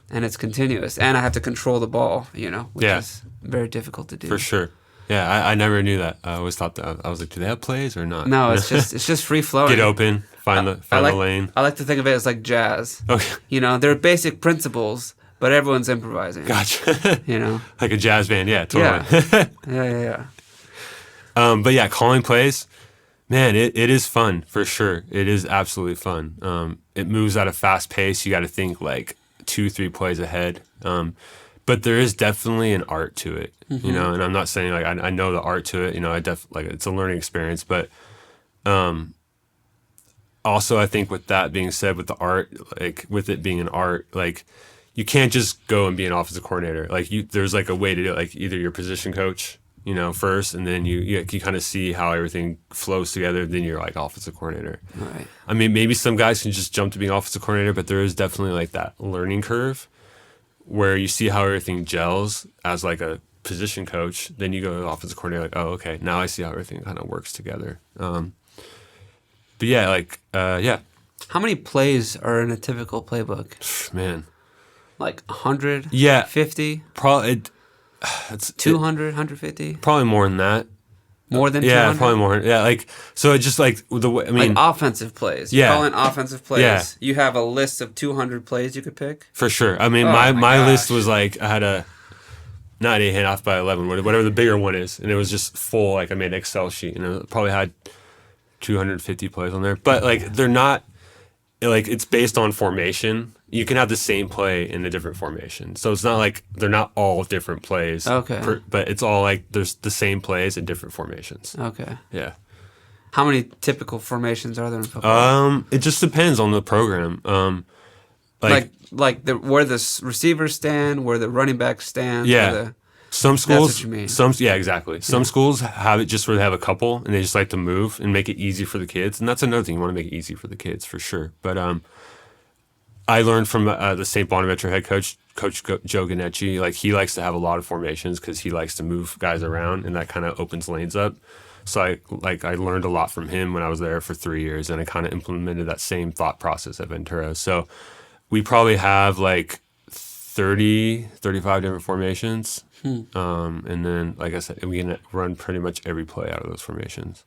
And it's continuous. And I have to control the ball. Which is very difficult to do. For sure. Yeah, I never knew that. I always thought that. I was like, do they have plays or not? No, it's just free flowing. Get open, find the lane. I like to think of it as like jazz. Okay. There are basic principles, but everyone's improvising. Gotcha. Like a jazz band. Yeah, totally. Yeah. But yeah, calling plays, man, it is fun for sure. It is absolutely fun. It moves at a fast pace. You got to think like 2-3 plays ahead. But there is definitely an art to it, and I'm not saying like I know the art to it, it's a learning experience, but also I think with that being said, with the art, like with it being an art, like you can't just go and be an offensive coordinator. Like there's like a way to do it, like either your position coach, first, and then you kind of see how everything flows together, then you're like offensive coordinator. Right. I mean, maybe some guys can just jump to being offensive coordinator, but there is definitely like that learning curve where you see how everything gels as like a position coach, then you go to the offensive coordinator like, oh, okay, now I see how everything kind of works together. But yeah, How many plays are in a typical playbook? Man. Like 100? Yeah. 50? Probably. It's 200, 150? Probably more than that. More than 200? Yeah, probably more. Yeah, so it's just like the way, like offensive plays. Yeah. Calling offensive plays. Yeah. You have a list of 200 plays you could pick? For sure. I mean, my list was like, I had not 8.5 by 11, whatever the bigger one is. And it was just full, like I made an Excel sheet and it probably had 250 plays on there. But like, they're not, like it's based on formation. You can have the same play in a different formation. So it's not like they're not all different plays. Okay. But it's all like there's the same plays in different formations. Okay. Yeah. How many typical formations are there in football? It just depends on the program. Where the receivers stand, where the running backs stand. Yeah. Some schools, that's what you mean. Yeah, exactly. Some schools have it just where they have a couple and they just like to move and make it easy for the kids. And that's another thing. You want to make it easy for the kids for sure. But I learned from the St. Bonaventure head coach, Coach Joe Ganecci. Like he likes to have a lot of formations because he likes to move guys around and that kind of opens lanes up. So I learned a lot from him when I was there for 3 years, and I kind of implemented that same thought process at Ventura. So we probably have like 30, 35 different formations. And then, like I said, we can run pretty much every play out of those formations.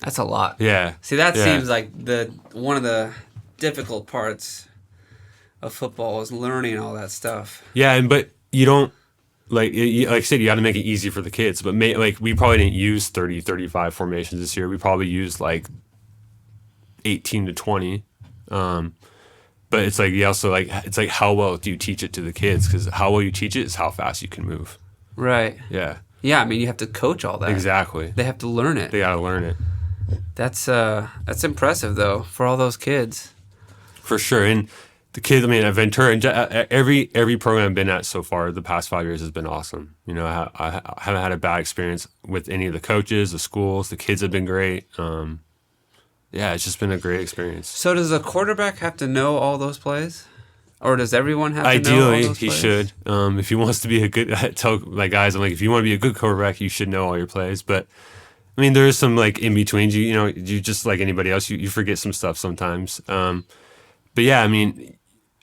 That's a lot. Yeah. See, that seems like one of the difficult parts of football is learning all that stuff. Yeah, but you don't, like I said, you got to make it easy for the kids. But we probably didn't use 30, 35 formations this year. We probably used like 18 to 20. But it's like it's like how well do you teach it to the kids? Because how well you teach it is how fast you can move. Right. Yeah. Yeah, I mean, you have to coach all that. Exactly. They have to learn it. They got to learn it. That's impressive though for all those kids. For sure, and the kids, I mean, at Ventura, and every program I've been at so far the past 5 years has been awesome. You know, I haven't had a bad experience with any of the coaches, the schools. The kids have been great. Yeah, it's just been a great experience. So does a quarterback have to know all those plays? Or does everyone have to know all Ideally, those he plays? should. If he wants to be a good, I tell my guys, I'm like, if you want to be a good quarterback, you should know all your plays. But I mean, there is some like in betweens. You know, you just like anybody else, you forget some stuff sometimes. But yeah, I mean,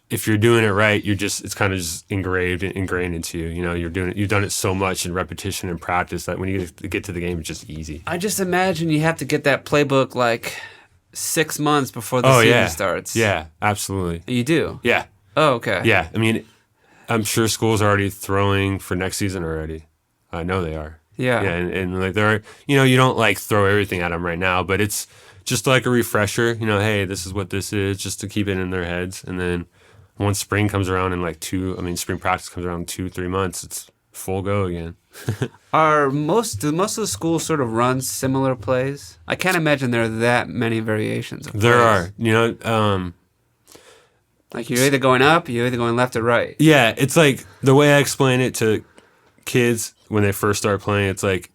if you're doing it right, it's kind of just ingrained into you. You know, you've done it so much in repetition and practice that when you get to the game, it's just easy. I just imagine you have to get that playbook like 6 months before the season starts. Yeah, absolutely. You do? Yeah. Oh, okay. Yeah, I mean, I'm sure schools are already throwing for next season already. I know they are. Yeah. Yeah, and like they're, you know, you don't like throw everything at them right now, but it's just like a refresher. You know, hey, this is what this is, just to keep it in their heads. And then once spring comes around in spring practice comes around in 2-3 months, it's full go again. Do most of the schools sort of run similar plays? I can't imagine there are that many variations of plays. There are, you know. Like you're either going up, you're either going left or right. Yeah, it's like the way I explain it to kids when they first start playing. It's like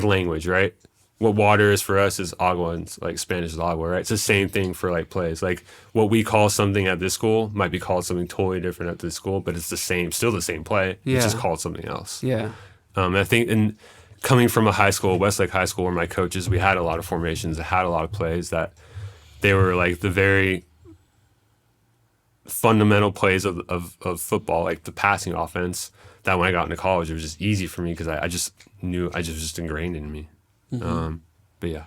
language, right? What water is for us is agua, and like Spanish is agua, right? It's the same thing for like plays. Like what we call something at this school might be called something totally different at this school, but it's still the same play. Yeah. It's just called something else. Yeah. I think, and coming from a high school, Westlake High School, where my coaches, we had a lot of formations that had a lot of plays that they were like the very fundamental plays of football, like the passing offense, that when I got into college, it was just easy for me because I just knew, I just ingrained in me. Mm-hmm. But yeah.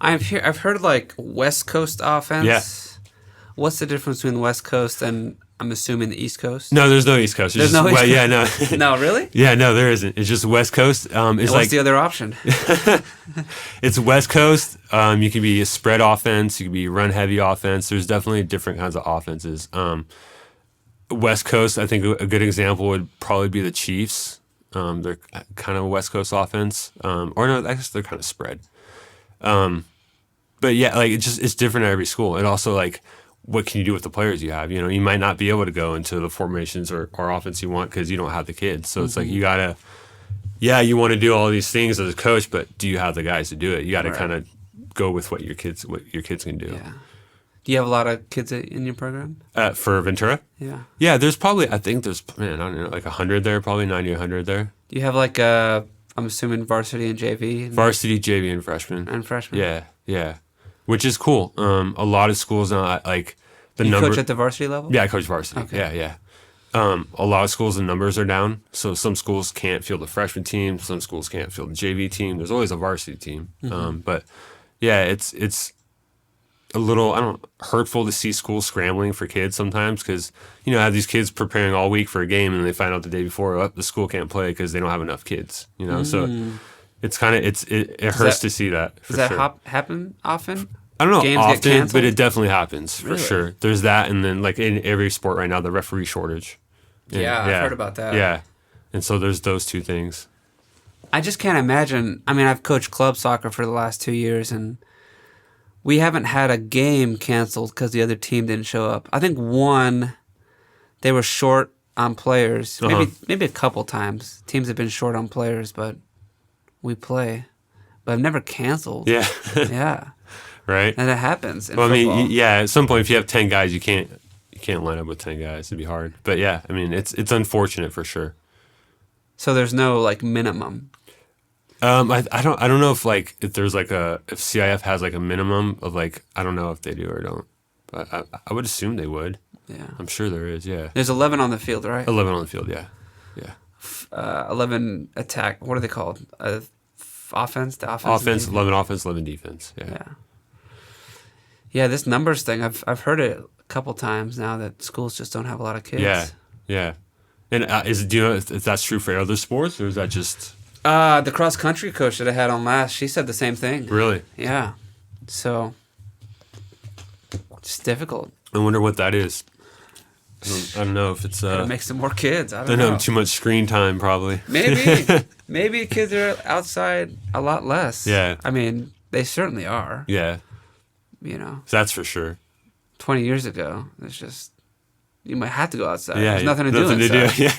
I've heard like West Coast offense. Yeah. What's the difference between West Coast and I'm assuming the East Coast? No, there's no East Coast. There's no East Coast? Yeah, no. No, really? Yeah, no, there isn't. It's just West Coast. It's What's the other option? It's West Coast. You can be a spread offense. You can be run heavy offense. There's definitely different kinds of offenses. West Coast, I think a good example would probably be the Chiefs. They're kind of a West Coast offense. Or no, I guess they're kind of spread. But yeah, like it's different at every school. And also like, what can you do with the players you have? You know, you might not be able to go into the formations or offense you want because you don't have the kids. So it's like you gotta, you want to do all these things as a coach, but do you have the guys to do it? You got to kind of go with what your kids can do. Yeah. Do you have a lot of kids in your program? For Ventura? Yeah. Yeah, there's probably, I think there's, I don't know, like 100 there, probably 90, 100 there. Do you have like I'm assuming varsity and JV? Varsity, JV, and freshman. And freshman? Yeah. Which is cool. A lot of schools now, like the you number. coach at the varsity level? Yeah, I coach varsity. Okay. Yeah. A lot of schools, the numbers are down. So some schools can't field the freshman team. Some schools can't field the JV team. There's always a varsity team. But yeah, it's a little, hurtful to see schools scrambling for kids sometimes because, you know, I have these kids preparing all week for a game and they find out the day before, the school can't play because they don't have enough kids, you know? So it's kind of, it hurts to see that. Does that happen often? I don't know Games get often, canceled? but it definitely happens for Really? sure. There's that. And then like in every sport right now, the referee shortage. Yeah, I've heard about that. Yeah. And so there's those two things. I just can't imagine. I mean, I've coached club soccer for the last 2 years, and we haven't had a game canceled because the other team didn't show up. I think one, they were short on players. Maybe a couple times. Teams have been short on players, but we play. But I've never canceled. Yeah. Yeah. Right. And it happens in well, football. I mean, yeah. At some point, if you have 10 guys, you can't line up with 10 guys. It'd be hard. But yeah, I mean, it's unfortunate for sure. So there's no like minimum. I don't know if there's like if CIF has like a minimum of like, I don't know if they do or don't, but I would assume they would. Yeah. I'm sure there is. Yeah. There's 11 on the field, right? 11 on the field. Yeah. 11 attack. What are they called? Offense. The offense. 11 offense. 11 defense. Yeah. Yeah. This numbers thing, I've heard it a couple times now that schools just don't have a lot of kids. Yeah. And do you know if that's true for other sports or is that just? The cross country coach that I had on last, she said the same thing. Really? Yeah. So it's difficult. I wonder what that is. I don't know if it's Gotta make some more kids. I don't know. know. Too much screen time, probably. Maybe kids are outside a lot less. Yeah. I mean, they certainly are. Yeah. You know. That's for sure. 20 years ago, it's just you might have to go outside. Yeah, There's nothing to do inside. Yeah.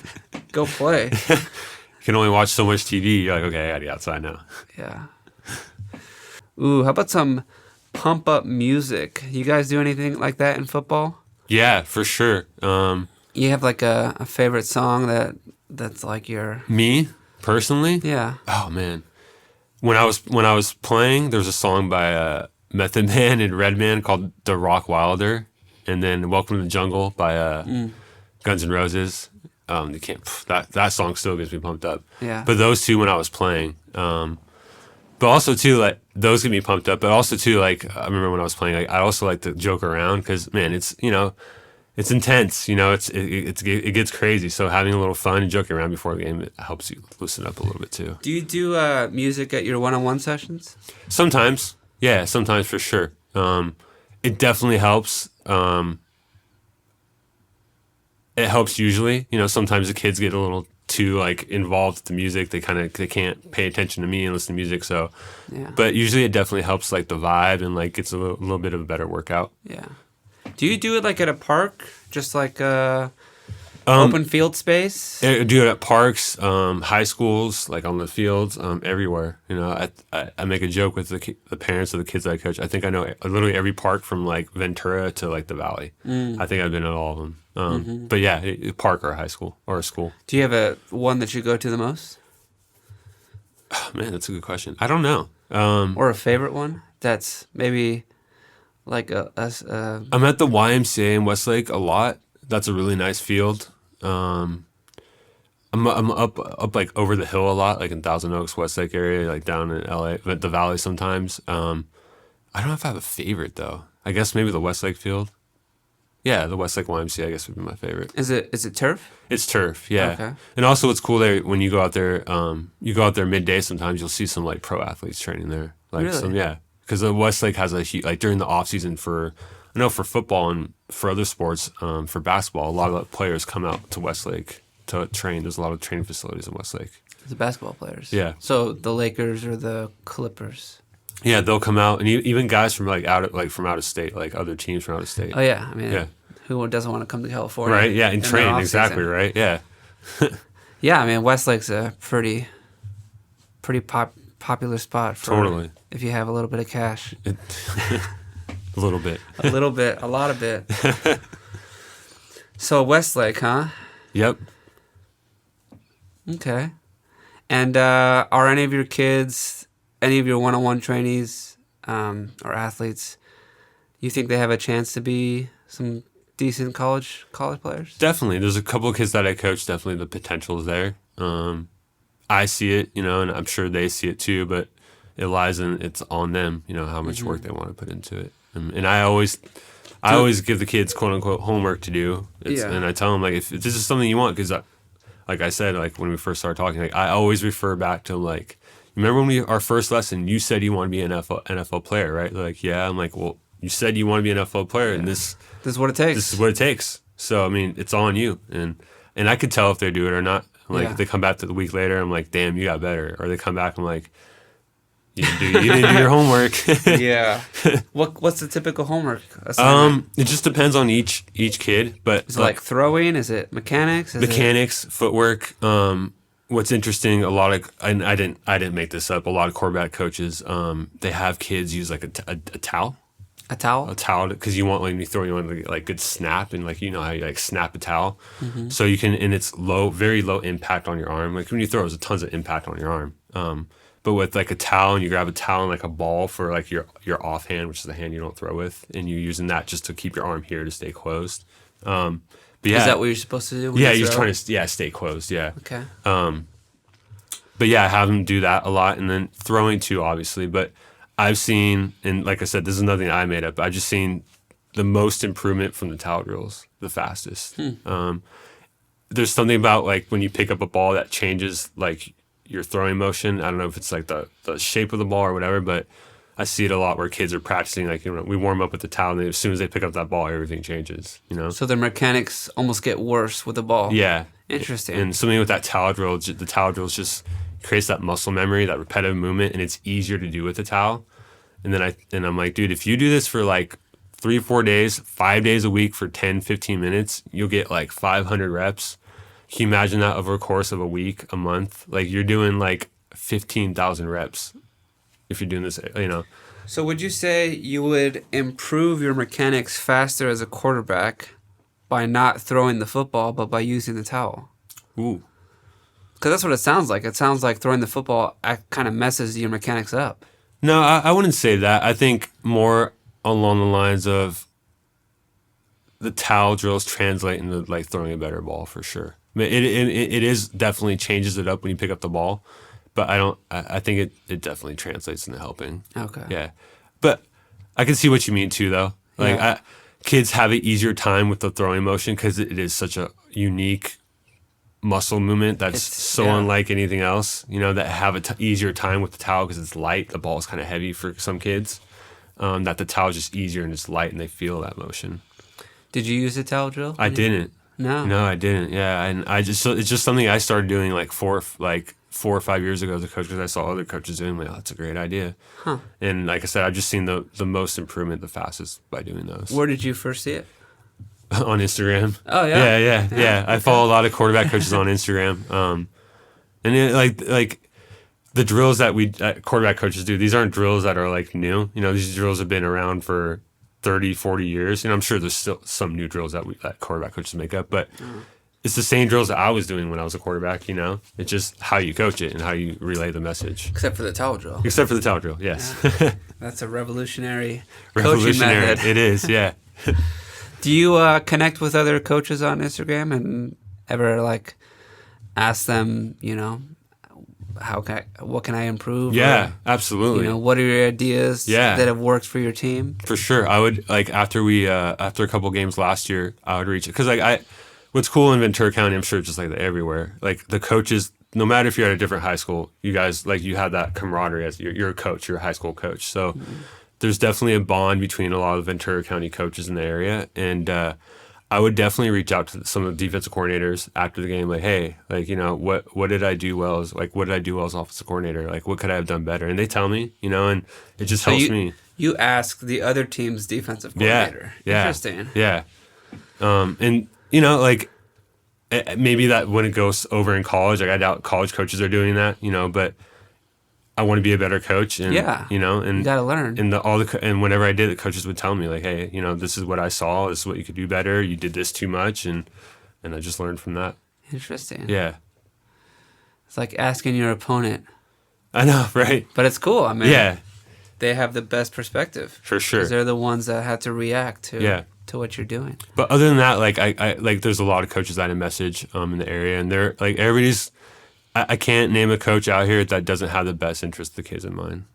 Go play. You can only watch so much TV. You're like, okay, I gotta get outside now. Yeah. Ooh, how about some pump up music? You guys do anything like that in football? Yeah, for sure. You have like a favorite song that's like your Me personally, yeah. oh man, when I was playing, there was a song by Method Man and Redman called "The Rock Wilder," and then "Welcome to the Jungle" by Guns N' Roses. You can't that song still gets me pumped up. Yeah. But those two when I was playing, but also too like those get me pumped up. But also too like I remember when I was playing, like, I also like to joke around because man, it's it's intense, it gets crazy. So having a little fun and joking around before a game, it helps you loosen up a little bit too. Do you do music at your one-on-one sessions? Sometimes, yeah, sometimes for sure. It definitely helps. It helps usually. Sometimes the kids get a little too like involved with the music. They can't pay attention to me and listen to music. So, Yeah. but usually it definitely helps like the vibe and like it's a little bit of a better workout. Yeah. Do you do it like at a park, just like open field space? I do it at parks, high schools, like on the fields, everywhere. I make a joke with the parents of the kids that I coach. I think I know literally every park from like Ventura to like the Valley. I think I've been at all of them. But yeah, a park or a high school or a school. Do you have a one that you go to the most? Oh, man, that's a good question. I don't know. Or a favorite one that's maybe like I'm at the YMCA in Westlake a lot. That's a really nice field. I'm up like over the hill a lot, like in Thousand Oaks, Westlake area, like down in LA, but the Valley sometimes. I don't know if I have a favorite though. I guess maybe the Westlake field. Yeah, the Westlake YMCA I guess would be my favorite. Is it turf? It's turf, yeah. Okay. And also what's cool there when you go out there midday. Sometimes you'll see some like pro athletes training there, like Really? yeah. Because the Westlake has a huge, like during the off season for football and for other sports, for basketball, a lot of players come out to Westlake to train. There's a lot of training facilities in Westlake. The basketball players. Yeah. So the Lakers or the Clippers. Yeah, they'll come out, and even guys from from out of state, like other teams from out of state. Oh yeah, I mean, Yeah. who doesn't want to come to California? Right. Yeah, and in their train off exactly. season? Right. Yeah. Yeah, I mean, Westlake's a pretty popular spot for Totally. if you have a little bit of cash. A little bit. A little bit, a lot of bit. So Westlake, huh? Yep. Okay. And are any of your kids, any of your one-on-one trainees or athletes, you think they have a chance to be some decent college players? Definitely. There's a couple of kids that I coach. Definitely the potential is there. I see it, and I'm sure they see it too, but it's on them, how much work they want to put into it. And I always give the kids quote unquote homework to do. And I tell them like, if this is something you want, because like I said, like when we first started talking, like I always refer back to like, remember when our first lesson, you said you want to be an NFL player, right? They're like, yeah. I'm like, well, you said you want to be an NFL player, and this is what it takes. This is what it takes. So I mean, it's on you, and I could tell if they do it or not. Like if they come back to the week later, I'm like, damn, you got better. Or they come back, I'm like, you didn't do your homework. Yeah. What's the typical homework assignment? It just depends on each kid, but is it like throwing? Is it mechanics? Footwork. What's interesting, and I didn't make this up. A lot of quarterback coaches, they have kids use like a towel. A towel? A towel, because you want when you throw, you want like good snap, and like how you like snap a towel, so you can, and it's very low impact on your arm. Like when you throw, there's tons of impact on your arm. But with like a towel, and you grab a towel and like a ball for like your offhand, which is the hand you don't throw with, and you're using that just to keep your arm here to stay closed. But yeah, is that what you're supposed to do? Yeah, you're trying to stay closed. Yeah. Okay. But yeah, I have them do that a lot, and then throwing too, obviously. But I've seen, and like I said, this is nothing I made up. I've just seen the most improvement from the towel drills, the fastest. There's something about like when you pick up a ball that changes like your throwing motion. I don't know if it's like the shape of the ball or whatever, but I see it a lot where kids are practicing. Like we warm up with the towel, and as soon as they pick up that ball, everything changes. So their mechanics almost get worse with the ball. Yeah. Interesting. And something with that towel drill, the towel drills just creates that muscle memory, that repetitive movement, and it's easier to do with the towel. And then I'm like, dude, if you do this for like 3-4 days, 5 days a week for 10, 15 minutes, you'll get like 500 reps. Can you imagine that over a course of a week, a month? Like you're doing like 15,000 reps if you're doing this, you know. So would you say you would improve your mechanics faster as a quarterback by not throwing the football, but by using the towel? Ooh. Because that's what it sounds like. It sounds like throwing the football kind of messes your mechanics up. No, I wouldn't say that. I think more along the lines of the towel drills translate into like throwing a better ball for sure. I mean, it is definitely changes it up when you pick up the ball, but I think it definitely translates into helping. Okay. Yeah, but I can see what you mean too, though. Like Yeah. kids have an easier time with the throwing motion because it is such a unique muscle movement that's so unlike anything else. You know, that have an easier time with the towel because it's light. The ball is kind of heavy for some kids. That the towel is just easier and it's light and they feel that motion. Did you use a towel drill? I didn't. No, I didn't. Yeah, and it's just something I started doing like 4 or 5 years ago as a coach because I saw other coaches doing. Like, oh, that's a great idea. Huh. And like I said, I've just seen the most improvement the fastest by doing those. Where did you first see it? On Instagram. Oh yeah. Yeah. I follow a lot of quarterback coaches on Instagram. And it, like the drills that quarterback coaches do, these aren't drills that are like new. You know, these drills have been around for 30, 40 years. And I'm sure there's still some new drills that quarterback coaches make up, but it's the same drills that I was doing when I was a quarterback, you know? It's just how you coach it and how you relay the message. Except for the towel drill. Except for the towel drill, yes. Yeah. That's a revolutionary coaching method. It is, yeah. Do you connect with other coaches on Instagram and ever like ask them, you know, what can I improve? Yeah, or, absolutely. you know, what are your ideas Yeah. that have worked for your team? For sure. I would like after a couple games last year, I would reach it because like what's cool in Ventura County, I'm sure it's just like that everywhere. Like the coaches, no matter if you're at a different high school, you guys like you have that camaraderie as you're a coach, you're a high school coach. So there's definitely a bond between a lot of Ventura County coaches in the area, and I would definitely reach out to some of the defensive coordinators after the game, like, hey, like, you know, what did I do well as offensive coordinator? Like, what could I have done better? And they tell me, you know, and it just helps me. You ask the other team's defensive coordinator. Yeah. Interesting. Yeah. And, you know, like, maybe that wouldn't go over in college. Like, I doubt college coaches are doing that, you know, but I want to be a better coach, and you know, and you got to learn. And and whenever I did, the coaches would tell me like, "Hey, you know, this is what I saw. This is what you could do better. You did this too much," and I just learned from that. Interesting. Yeah, it's like asking your opponent. I know, right? But it's cool. I mean, yeah, they have the best perspective for sure. Because they're the ones that have to react to what you're doing. But other than that, like I like, there's a lot of coaches that I message in the area, and they're like everybody's. I can't name a coach out here that doesn't have the best interest of the kids in mind,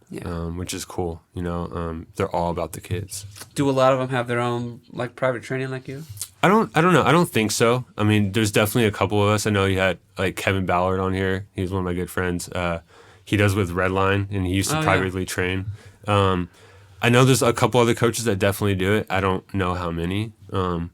which is cool. You know, they're all about the kids. Do a lot of them have their own like private training like you? I don't know. I don't think so. I mean, there's definitely a couple of us. I know you had like Kevin Ballard on here. He's one of my good friends. He does with Redline, and he used to privately train. I know there's a couple other coaches that definitely do it. I don't know how many. And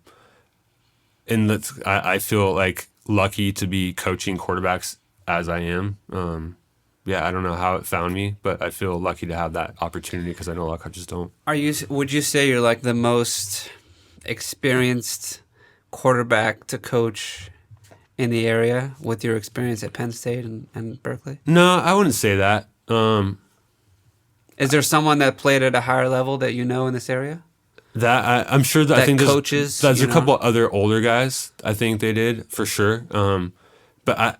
I feel like lucky to be coaching quarterbacks as I am. I don't know how it found me, but I feel lucky to have that opportunity because I know a lot of coaches don't. Would you say you're like the most experienced quarterback to coach in the area with your experience at Penn State and Berkeley? No, I wouldn't say that. Is there someone that played at a higher level that you know in this area? That I'm sure that I think coaches. There's a couple other older guys. I think they did for sure. But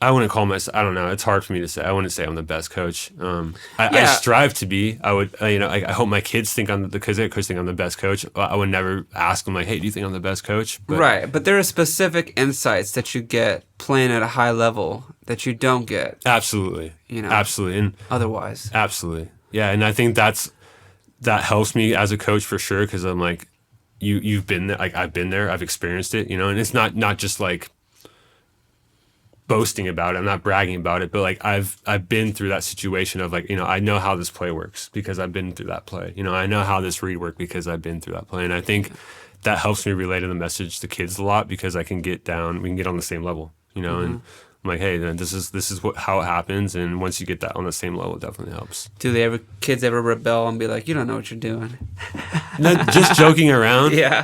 I wouldn't call myself. I don't know. It's hard for me to say. I wouldn't say I'm the best coach. I strive to be. I would. I hope my kids think because their coach think I'm the best coach. I would never ask them like, "Hey, do you think I'm the best coach?" Right. But there are specific insights that you get playing at a high level that you don't get. Absolutely. Absolutely. And otherwise. Absolutely. Yeah. And I think that helps me as a coach for sure because I'm like, you've been there. Like I've been there. I've experienced it. You know, and it's not just like boasting about it. I'm not bragging about it, but like I've been through that situation of like, you know, I know how this play works because I've been through that play. You know, I know how this read worked because I've been through that play. And I think that helps me relay to the message to kids a lot because we can get on the same level, you know, and I'm like, hey, then this is how it happens, and once you get that on the same level, it definitely helps. Do kids ever rebel and be like, you don't know what you're doing? Not just joking around. Yeah.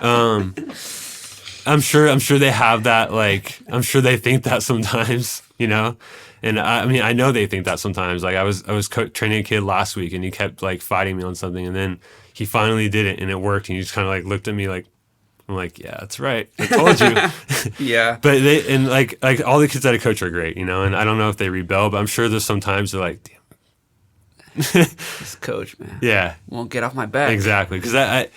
I'm sure they have that. Like, I'm sure they think that sometimes, you know. And I mean, I know they think that sometimes. Like, I was training a kid last week, and he kept like fighting me on something, and then he finally did it, and it worked. And he just kind of like looked at me like, I'm like, yeah, that's right. I told you. Yeah. But they, and like all the kids that I coach are great, you know. And I don't know if they rebel, but I'm sure there's sometimes they're like, damn. This coach, man. Yeah. Won't get off my back. Exactly. Because I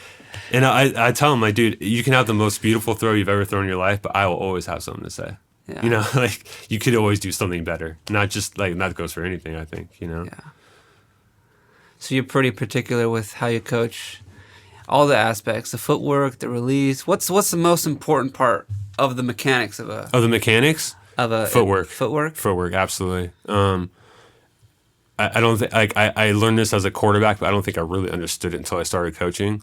tell him, like, dude, you can have the most beautiful throw you've ever thrown in your life, but I will always have something to say. Yeah. You know, like, you could always do something better. Not just like, that goes for anything, I think, you know. Yeah. So you're pretty particular with how you coach all the aspects, the footwork, the release. What's the most important part of the mechanics of a footwork. Footwork, absolutely. I don't think like I learned this as a quarterback, but I don't think I really understood it until I started coaching.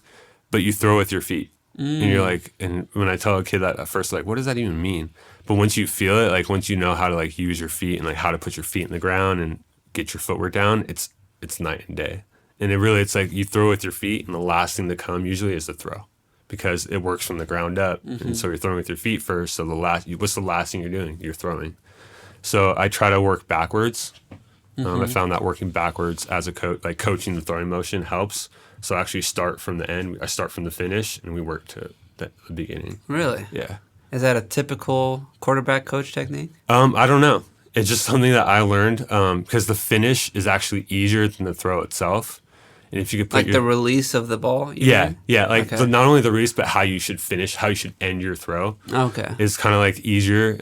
But you throw with your feet, and you're like, and when I tell a kid that at first, like, what does that even mean? But once you feel it, like once you know how to like use your feet and like how to put your feet in the ground and get your footwork down, it's night and day. And it's like you throw with your feet, and the last thing to come usually is the throw, because it works from the ground up. And so you're throwing with your feet first. So what's the last thing you're doing? You're throwing. So I try to work backwards. I found that working backwards as a coach, like coaching the throwing motion, helps. So I actually start from the end. I start from the finish, and we work to the beginning. Really? Yeah. Is that a typical quarterback coach technique? I don't know. It's just something that I learned because the finish is actually easier than the throw itself. And if you could put the release of the ball? Like okay. not only the release, but how you should finish, how you should end your throw. Okay. Is kind of like easier.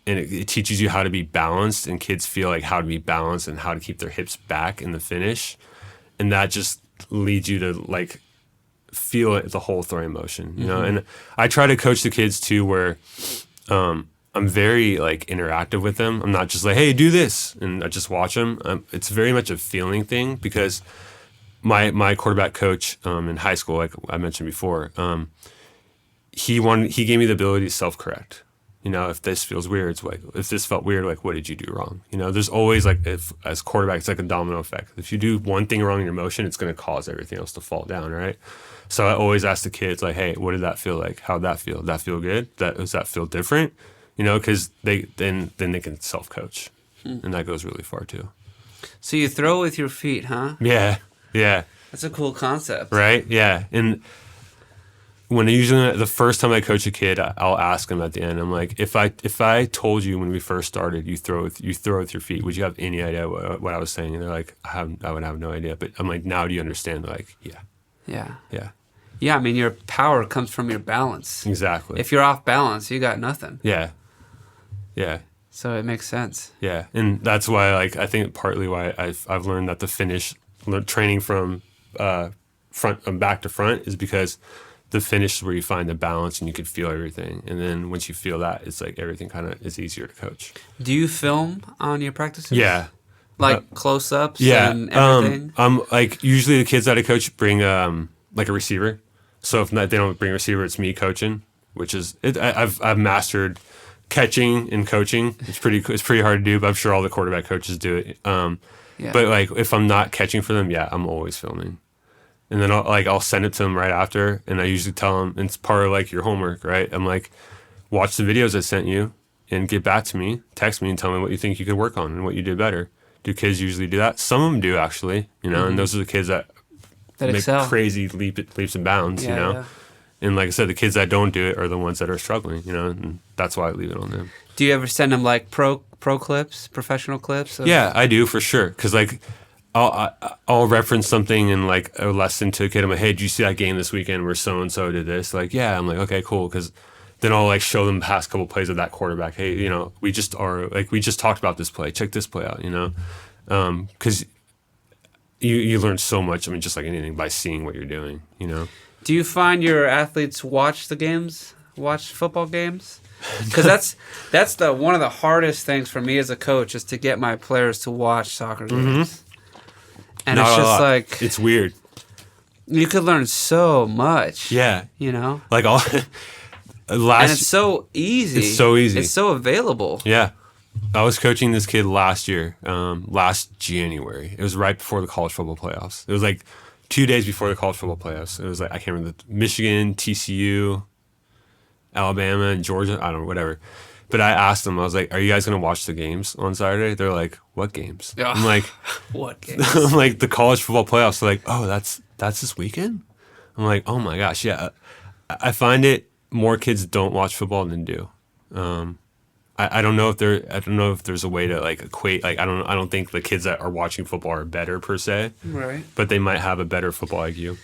And it teaches you how to be balanced, and kids feel like how to be balanced and how to keep their hips back in the finish. And that just leads you to like feel it, the whole throwing motion, you know? And I try to coach the kids too, where I'm very like interactive with them. I'm not just like, hey, do this, and I just watch them. It's very much a feeling thing, because my quarterback coach in high school, like I mentioned before, he gave me the ability to self-correct. You know, if this feels weird, it's like, if this felt weird, like, what did you do wrong? You know, there's always like, if as quarterback, it's like a domino effect. If you do one thing wrong in your motion, it's going to cause everything else to fall down, right? So I always ask the kids, like, hey, what did that feel like? How'd that feel? Did that feel good? Does that feel different? You know, because then they can self-coach, and that goes really far too. So you throw with your feet, huh? Yeah. That's a cool concept. Right? Yeah. And the first time I coach a kid, I'll ask him at the end. I'm like, if I told you when we first started, you throw with your feet, would you have any idea what I was saying? And they're like, I would have no idea. But I'm like, now do you understand? They're like, yeah. I mean, your power comes from your balance. Exactly. If you're off balance, you got nothing. Yeah. So it makes sense. Yeah, and that's why, like, I think partly why I've learned that the finish, training from front back to front, is because the finish is where you find the balance and you can feel everything. And then once you feel that, it's like everything kind of is easier to coach. Do you film on your practices? Yeah. Like close-ups and everything? Like, usually the kids that I coach bring like a receiver. So if not, they don't bring a receiver, it's me coaching, which is I've mastered catching and coaching. It's pretty hard to do, but I'm sure all the quarterback coaches do it. But like, if I'm not catching for them, I'm always filming. And then I'll send it to them right after, and I usually tell them, and it's part of like your homework, right? I'm like, watch the videos I sent you and get back to me, text me and tell me what you think you could work on and what you did better. Do kids usually do that? Some of them do, actually, you know, and those are the kids that make excel. Crazy leaps and bounds, you know? Yeah. And like I said, the kids that don't do it are the ones that are struggling, you know, and that's why I leave it on them. Do you ever send them like pro clips, professional clips? Yeah, I do, for sure. Because like, I'll reference something in like a lesson to a kid. I'm like, hey, did you see that game this weekend where so-and-so did this? Like, yeah. I'm like, okay, cool. Because then I'll like show them past couple plays of that quarterback. Hey, you know, we just talked about this play. Check this play out, you know? Because you learn so much, I mean, just like anything, by seeing what you're doing, you know? Do you find your athletes watch football games? Because that's one of the hardest things for me as a coach, is to get my players to watch soccer games. And Not it's just like, it's weird. You could learn so much. Yeah. You know? Like and it's so easy. It's so easy. It's so available. Yeah. I was coaching this kid last year, last January. It was right before the college football playoffs. It was like 2 days before the college football playoffs. It was like, I can't remember, Michigan, TCU, Alabama, and Georgia. I don't know, whatever. But I asked them, I was like, are you guys going to watch the games on Saturday? They're like, what games? Yeah. I'm like, What games? I'm like, the college football playoffs. They're like, oh, that's this weekend? I'm like, oh my gosh, yeah. I find it more kids don't watch football than do. I don't know if there's a way to like equate, like I don't think the kids that are watching football are better per se, Right. but they might have a better football IQ.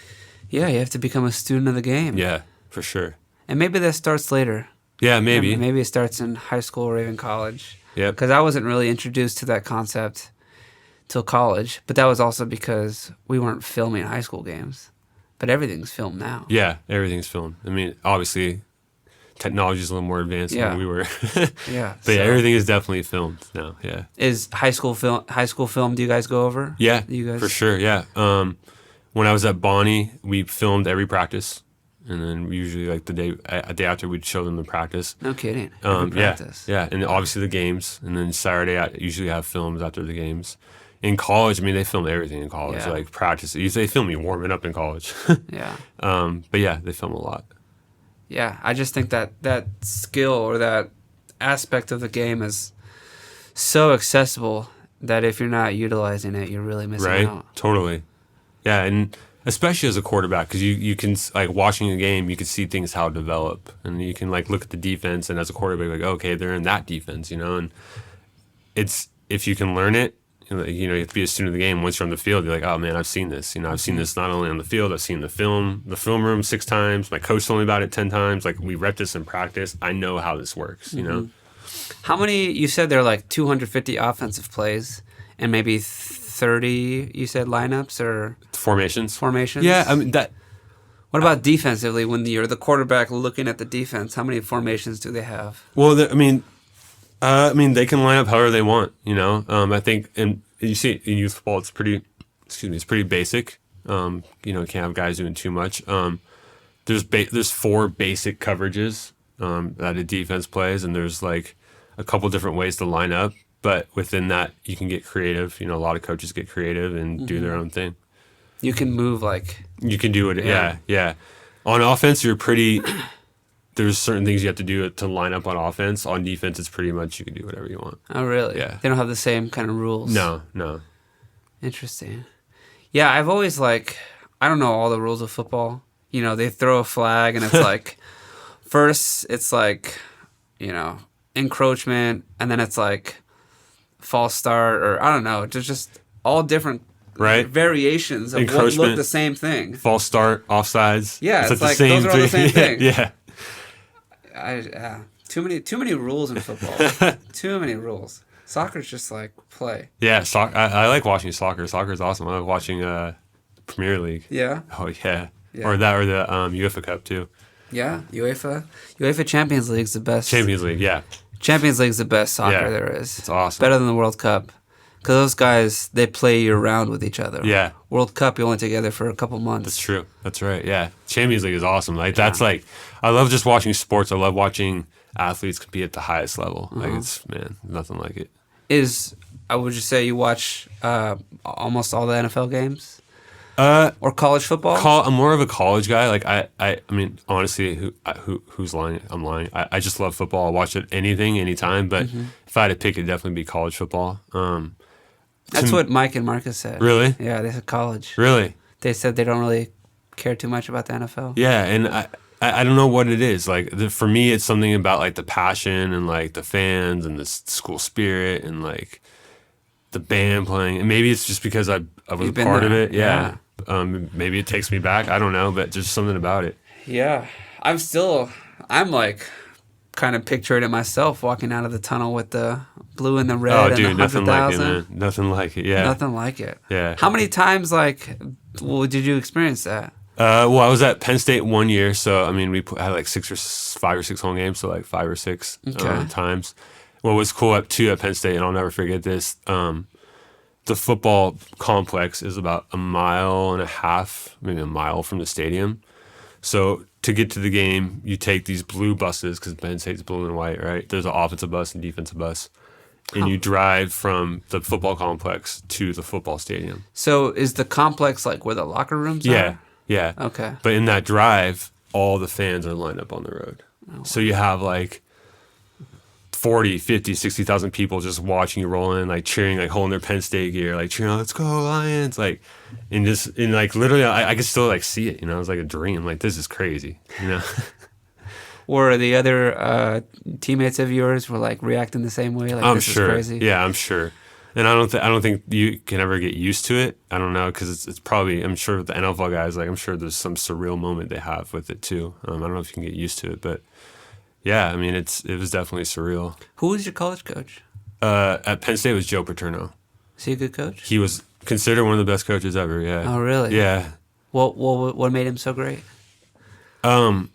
Yeah, you have to become a student of the game. Yeah, for sure. And maybe that starts later. Yeah, maybe. Maybe it starts in high school or even college. Yep. Because I wasn't really introduced to that concept till college, but that was also because we weren't filming high school games. But everything's filmed now. Yeah, everything's filmed. I mean, obviously, technology is a little more advanced than we were. Yeah. But yeah, everything is definitely filmed now. Yeah. Is high school film? Do you guys go over? Yeah, You guys? for sure. Yeah. When I was at Bonnie, we filmed every practice, and then we usually like the day after we'd show them the practice. No kidding. Every practice. Yeah, and obviously the games, and then Saturday I usually have films after the games. In college, I mean, they film everything in college, Yeah. like practice. They film me warming up in college. Yeah. But yeah, they film a lot. Yeah. I just think that skill or that aspect of the game is so accessible that if you're not utilizing it, you're really missing Right? out. Totally. Yeah, and especially as a quarterback, because you can, like, watching a game, you can see things how it develop, and you can, like, look at the defense, and as a quarterback, like, okay, they're in that defense, and it's, if you can learn it, you have to be a student of the game. Once you're on the field, you're like, oh man, I've seen this. I've seen this not only on the field, I've seen the film room 6 times. My coach told me about it 10 times. Like, we rep this in practice. I know how this works, How many, you said there are like 250 offensive plays and maybe 30, you said lineups or Formations. formations? I mean, that, What about defensively when you're the quarterback looking at the defense? How many formations do they have? well, they can line up however they want, I think, and you see in youth football, it's pretty basic. You can't have guys doing too much. There's 4 basic coverages that a defense plays, and there's like a couple different ways to line up. But within that, you can get creative. A lot of coaches get creative and do their own thing. You can move like... You can do it. Yeah. On offense, there's certain things you have to do to line up on offense. On defense, it's pretty much you can do whatever you want. Oh, really? Yeah. They don't have the same kind of rules? No. Interesting. Yeah, I've always I don't know all the rules of football. They throw a flag and it's like, first it's like, encroachment, and then it's like false start, or I don't know. There's just all different variations of what look the same thing. False start, offsides. Yeah, it's like those are all the same thing. Yeah. Too many rules in football. Too many rules. Soccer's just like play. Yeah, I like watching soccer. Soccer's awesome. I like watching Premier League. Yeah. Oh yeah. Or the UEFA Cup too. Yeah, UEFA Champions League's the best. Champions League, yeah. Champions League's the best soccer there is. It's awesome. Better than the World Cup. Because those guys, they play year-round with each other. Yeah. World Cup, you're only together for a couple months. That's true. That's right, yeah. Champions League is awesome. That's I love just watching sports. I love watching athletes compete at the highest level. It's, nothing like it. Would you say you watch almost all the NFL games? Or college football? I'm more of a college guy. I mean, honestly, who's lying? I'm lying. I just love football. I watch it anytime. But if I had to pick, it'd definitely be college football. That's what Mike and Marcus said. Really? Yeah, they said college. Really? They said they don't really care too much about the NFL. Yeah, and I don't know what it is. For me, it's something about the passion and the fans and the school spirit and the band playing. And maybe it's just because I was a part of it. Yeah. Maybe it takes me back. I don't know, but there's something about it. Yeah, I'm kind of picturing it myself, walking out of the tunnel with the blue and the red. Oh, and dude, the nothing like it, 100,000. man. Nothing like it. Yeah. Nothing like it. Yeah. How many times did you experience that? Well, I was at Penn State 1 year, so I mean, we had 5 or 6 home games, so 5 or 6 times. What was cool at Penn State, and I'll never forget this. The football complex is about 1.5 miles, maybe a mile from the stadium. So to get to the game, you take these blue buses, because Penn State's blue and white, right? There's an offensive bus and defensive bus. and you drive from the football complex to the football stadium. So is the complex like where the locker rooms Yeah, are? yeah. Okay. But in that drive, all the fans are lined up on the road. Oh, so you have like 40, 50, 60,000 people just watching you roll in, like cheering, like holding their Penn State gear, like cheering, let's go Lions. Like, and like literally, I could still like see it, you know, it was like a dream. Like, this is crazy, you know? Were the other teammates of yours were like reacting the same way? Like, I'm this sure. is crazy? Yeah, I'm sure. And I don't think you can ever get used to it. I don't know, because it's probably, I'm sure the NFL guys, like, I'm sure there's some surreal moment they have with it too. I don't know if you can get used to it, but yeah, I mean, it was definitely surreal. Who was your college coach? At Penn State was Joe Paterno. Is he a good coach? He was considered one of the best coaches ever. Yeah. Oh, really? Yeah. What made him so great? From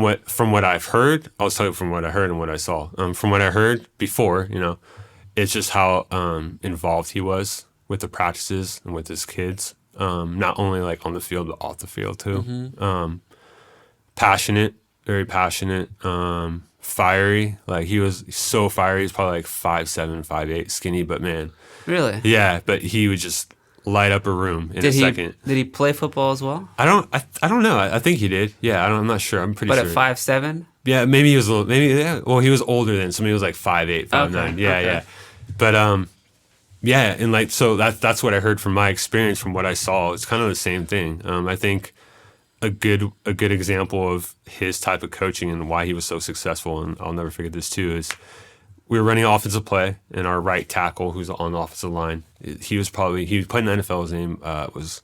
what I've heard, I'll tell you from what I heard and what I saw. From what I heard before, you know, it's just how involved he was with the practices and with his kids. Not only like on the field but off the field too. Mm-hmm. Passionate, very passionate. Fiery. Like, he was so fiery. He's probably like 5'7", 5'8", skinny, but man. Really? Yeah, but he would just light up a room in a second. Did he play football as well? I don't know. I think he did. Yeah, I'm not sure. I'm pretty sure. But at 5'7"? Yeah, maybe he was a little. Maybe yeah. Well, he was older then, so maybe he was like 5'8", 5'9". Okay, Yeah, okay. yeah. But yeah, and like so that's what I heard from my experience, from what I saw. It's kind of the same thing. I think a good example of his type of coaching and why he was so successful, and I'll never forget this too, is we were running offensive play, and our right tackle, who's on the offensive line, he played in the NFL. His name was,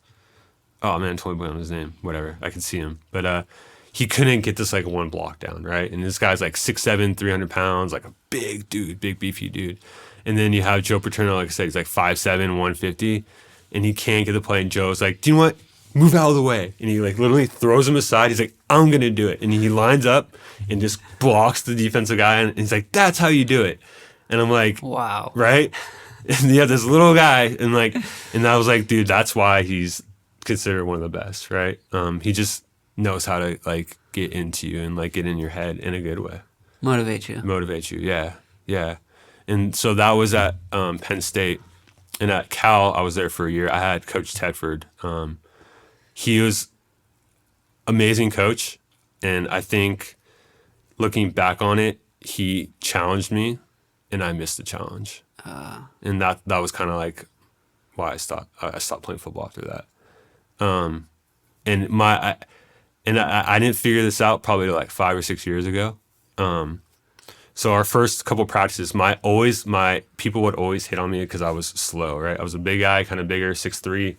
oh man, totally blank on his name. Whatever, I can see him, but he couldn't get this like one block down, right? And this guy's like 6'7", 300 pounds, like a big dude, big beefy dude. And then you have Joe Paterno, like I said, he's like 5'7", 150, and he can't get the play. And Joe's like, do you know what? Move out of the way. And he like literally throws him aside. He's like, I'm going to do it. And he lines up and just blocks the defensive guy. And he's like, that's how you do it. And I'm like, Wow. right? And yeah, this little guy. And I was like, dude, that's why he's considered one of the best, right? He just knows how to like get into you and like get in your head in a good way. Motivate you. Yeah. Yeah. And so that was at Penn State. And at Cal, I was there for a year. I had Coach Tedford. He was amazing coach, and I think looking back on it, he challenged me, and I missed the challenge. And that was kind of like why I stopped playing football after that. And I didn't figure this out probably like 5 or 6 years ago. So our first couple practices, my people would always hit on me because I was slow, right? I was a big guy, kind of bigger, 6'3",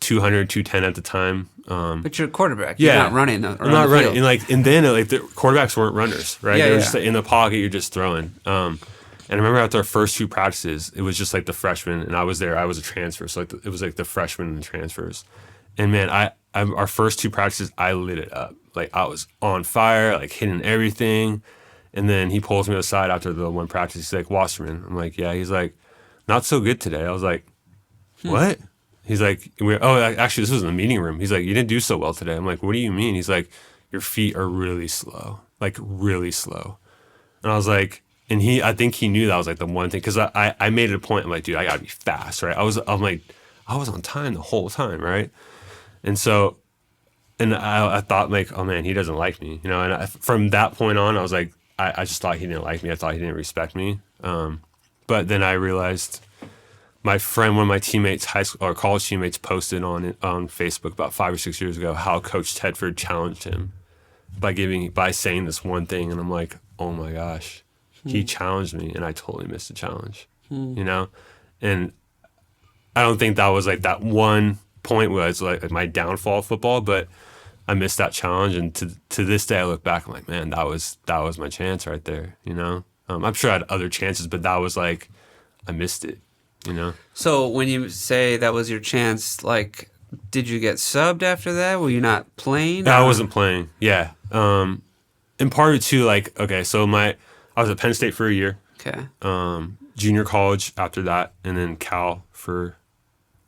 200, 210 at the time. But you're a quarterback. Yeah. You're not running. I'm not running. And then the quarterbacks weren't runners, right? Yeah, They were yeah. just like, in the pocket, you're just throwing. And I remember after our first two practices, it was just like the freshmen, and I was there. I was a transfer, so it was like the freshmen and the transfers. And man, our first two practices, I lit it up. Like, I was on fire, like hitting everything. And then he pulls me aside after the one practice. He's like, Wasserman. I'm like, yeah. He's like, not so good today. I was like, what? He's like, actually, this was in the meeting room. He's like, you didn't do so well today. I'm like, what do you mean? He's like, your feet are really slow, like really slow. And I was like, I think he knew that was like the one thing, because I made it a point. I'm like, dude, I gotta be fast, right? I'm like, I was on time the whole time, right? And so, and I thought like, oh man, he doesn't like me, you know. And from that point on, I was like, I just thought he didn't like me. I thought he didn't respect me. But then I realized my friend, one of my teammates, high school or college teammates, posted on Facebook about 5 or 6 years ago how Coach Tedford challenged him by saying this one thing, and I'm like, oh my gosh, he challenged me, and I totally missed the challenge, you know. And I don't think that was like that one point was like my downfall of football, but I missed that challenge, and to this day I look back, I'm like, man, that was my chance right there, you know. I'm sure I had other chances, but that was like, I missed it, you know. So when you say that was your chance, like, did you get subbed after that? Were you not playing? I wasn't playing. Yeah. And part of it too, like, okay, so I was at Penn State for a year. Okay. Junior college after that, and then Cal for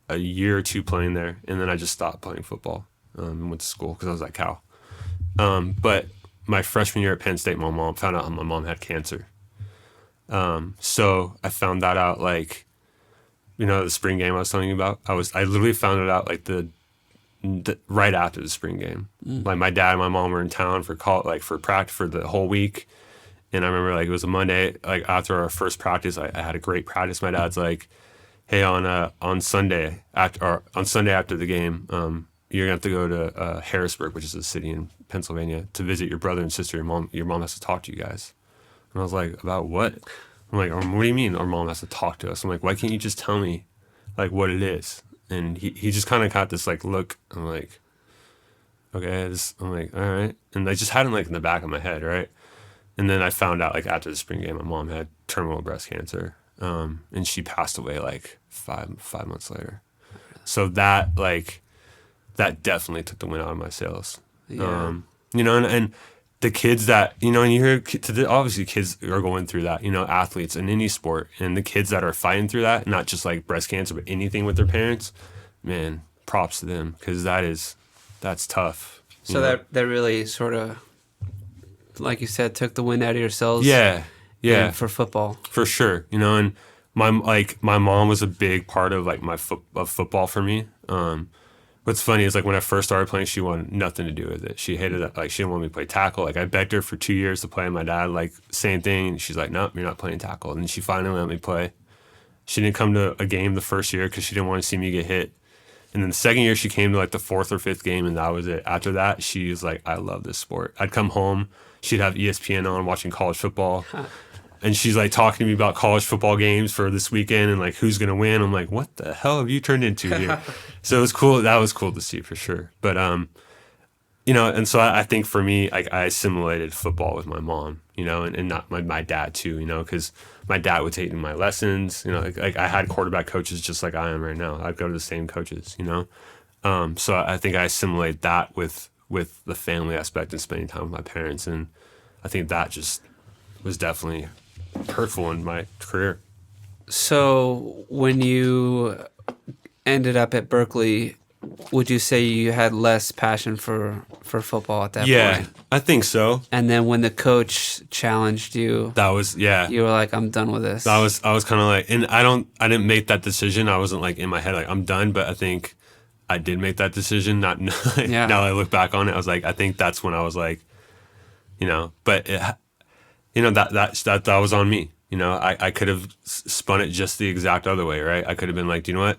a year or two playing there, and then I just stopped playing football. And went to school because I was at Cal. But my freshman year at Penn State, my mom found out my mom had cancer. So I found that out like, the spring game I was telling you about. I literally found it out like the right after the spring game. Like my dad and my mom were in town for for practice for the whole week. And I remember like it was a Monday, like after our first practice, I had a great practice. My dad's like, "Hey, on Sunday after the game, you're gonna have to go to Harrisburg, which is a city in Pennsylvania, to visit your brother and sister. Your mom has to talk to you guys." And I was like, "About what?" I'm like, "What do you mean our mom has to talk to us?" I'm like, "Why can't you just tell me like what it is?" And he just kind of got this like look. I'm like, "Okay." I'm like, "All right." And I just had him like in the back of my head, right? And then I found out like after the spring game, my mom had terminal breast cancer, and she passed away like five months later. So that definitely took the wind out of my sails. Yeah. And the kids that and you hear obviously kids are going through that. Athletes in any sport, and the kids that are fighting through that, not just like breast cancer, but anything with their parents, man, props to them because that's tough. So that really sort of, like you said, took the wind out of your sails. Yeah. Yeah. For football. For sure, and my mom was a big part of like of football for me. What's funny is like when I first started playing, she wanted nothing to do with it. She hated it. Like she didn't want me to play tackle. Like I begged her for 2 years to play, and my dad like same thing. And she's like, "Nope, you're not playing tackle." And then she finally let me play. She didn't come to a game the first year because she didn't want to see me get hit. And then the second year, she came to like the fourth or fifth game, and that was it. After that, she was like, "I love this sport." I'd come home, she'd have ESPN on watching college football. And she's like talking to me about college football games for this weekend and like who's going to win. I'm like, what the hell have you turned into here? So it was cool. That was cool to see for sure. But, and so I think for me, I assimilated football with my mom, and not my dad too, because my dad would take me my lessons, like I had quarterback coaches just like I am right now. I'd go to the same coaches, So I think I assimilated that with the family aspect and spending time with my parents. And I think that just was definitely hurtful in my career. So when you ended up at Berkeley, would you say you had less passion for football at that point? Yeah, I think so. And then when the coach challenged you, That was you were like, "I'm done with this." I was kind of like, and I didn't make that decision. I wasn't like in my head like I'm done, but I think I did make that decision. Not now that I look back on it, I was like, I think that's when I was like, but it, that was on me. I could have spun it just the exact other way, right? I could have been like, do you know what?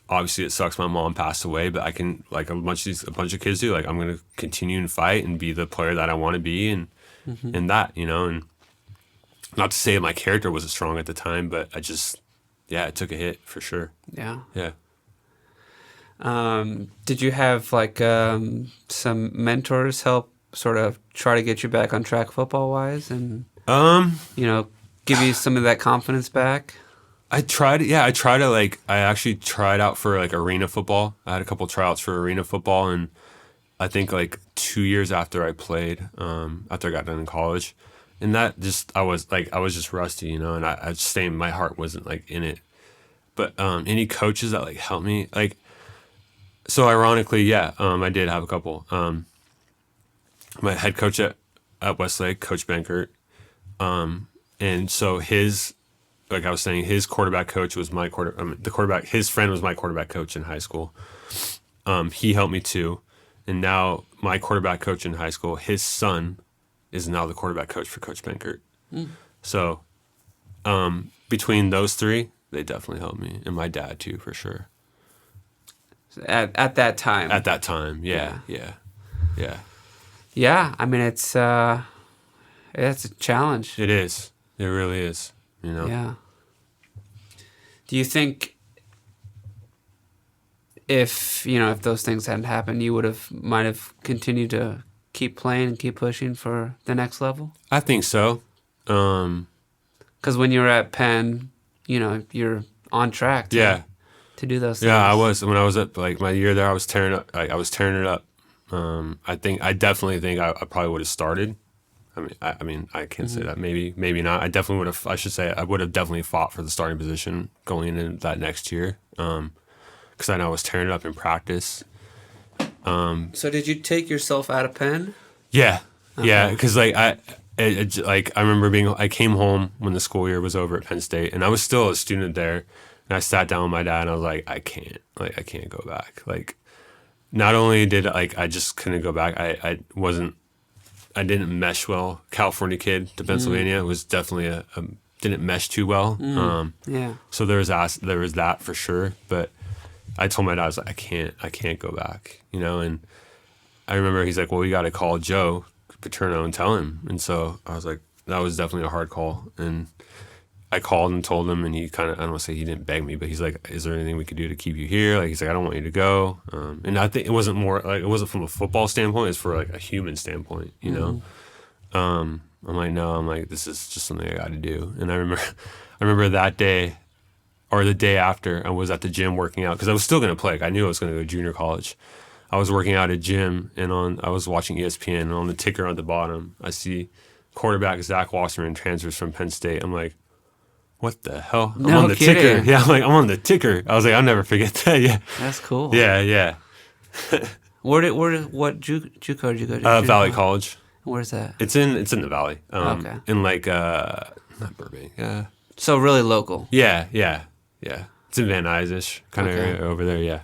Obviously, it sucks my mom passed away, but I can, like a bunch of kids do, like I'm going to continue and fight and be the player that I want to be and that, and not to say my character wasn't strong at the time, but I just, it took a hit for sure. Yeah. Yeah. Did you have like some mentors help sort of try to get you back on track football wise and give you some of that confidence back? I actually tried out for like arena football. I had a couple tryouts for arena football, and I think like 2 years after I played, after I got done in college, and that just I was just rusty, and I just saying my heart wasn't like in it. But any coaches that like helped me, like, so ironically, I did have a couple. My head coach at Westlake, Coach Benkert, and so like I was saying, his quarterback coach was my his friend was my quarterback coach in high school. He helped me too, and now my quarterback coach in high school, his son, is now the quarterback coach for Coach Benkert. So, between those three, they definitely helped me, and my dad too, for sure. At that time. At that time, yeah. Yeah, I mean it's a challenge. It is. It really is. Yeah. Do you think if those things hadn't happened, you might have continued to keep playing and keep pushing for the next level? I think so. Because when you were at Penn, you're on track to do those things. Yeah, I was. When I was at like my year there, I was tearing it up. I definitely think I probably would have started. I mean, I can't say that. Maybe not. I definitely would have. I should say I would have definitely fought for the starting position going into that next year. Because I know I was tearing it up in practice. So did you take yourself out of Penn? Yeah, yeah. Because like like I remember I came home when the school year was over at Penn State, and I was still a student there. And I sat down with my dad, and I was like, I can't go back. Like, not only did I just couldn't go back. I didn't mesh well. California kid to Pennsylvania was definitely didn't mesh too well. Yeah. So there was that for sure. But I told my dad, I was like, I can't go back. And I remember he's like, well, you got to call Joe Paterno and tell him. And so I was like, that was definitely a hard call. And I called and told him, and he kind of, I don't want to say he didn't beg me, but he's like, is there anything we could do to keep you here? Like, he's like, I don't want you to go. And I think it wasn't from a football standpoint, it's for like a human standpoint, I'm like, no, this is just something I got to do. And I remember that day or the day after, I was at the gym working out because I was still going to play. Like, I knew I was going to go to junior college. I was working out at gym, and I was watching ESPN, and on the ticker at the bottom, I see quarterback Zach Wasserman transfers from Penn State. I'm like, what the hell? I'm on the ticker. Yeah, I'm on the ticker. I was like, I'll never forget that. Yeah. That's cool. Yeah. What JUCO did you go to? Valley College. Where's that? It's in the Valley. Okay. In like not Burbank. So really local. Yeah. It's in Van Nuys-ish kind of area over there. Yeah.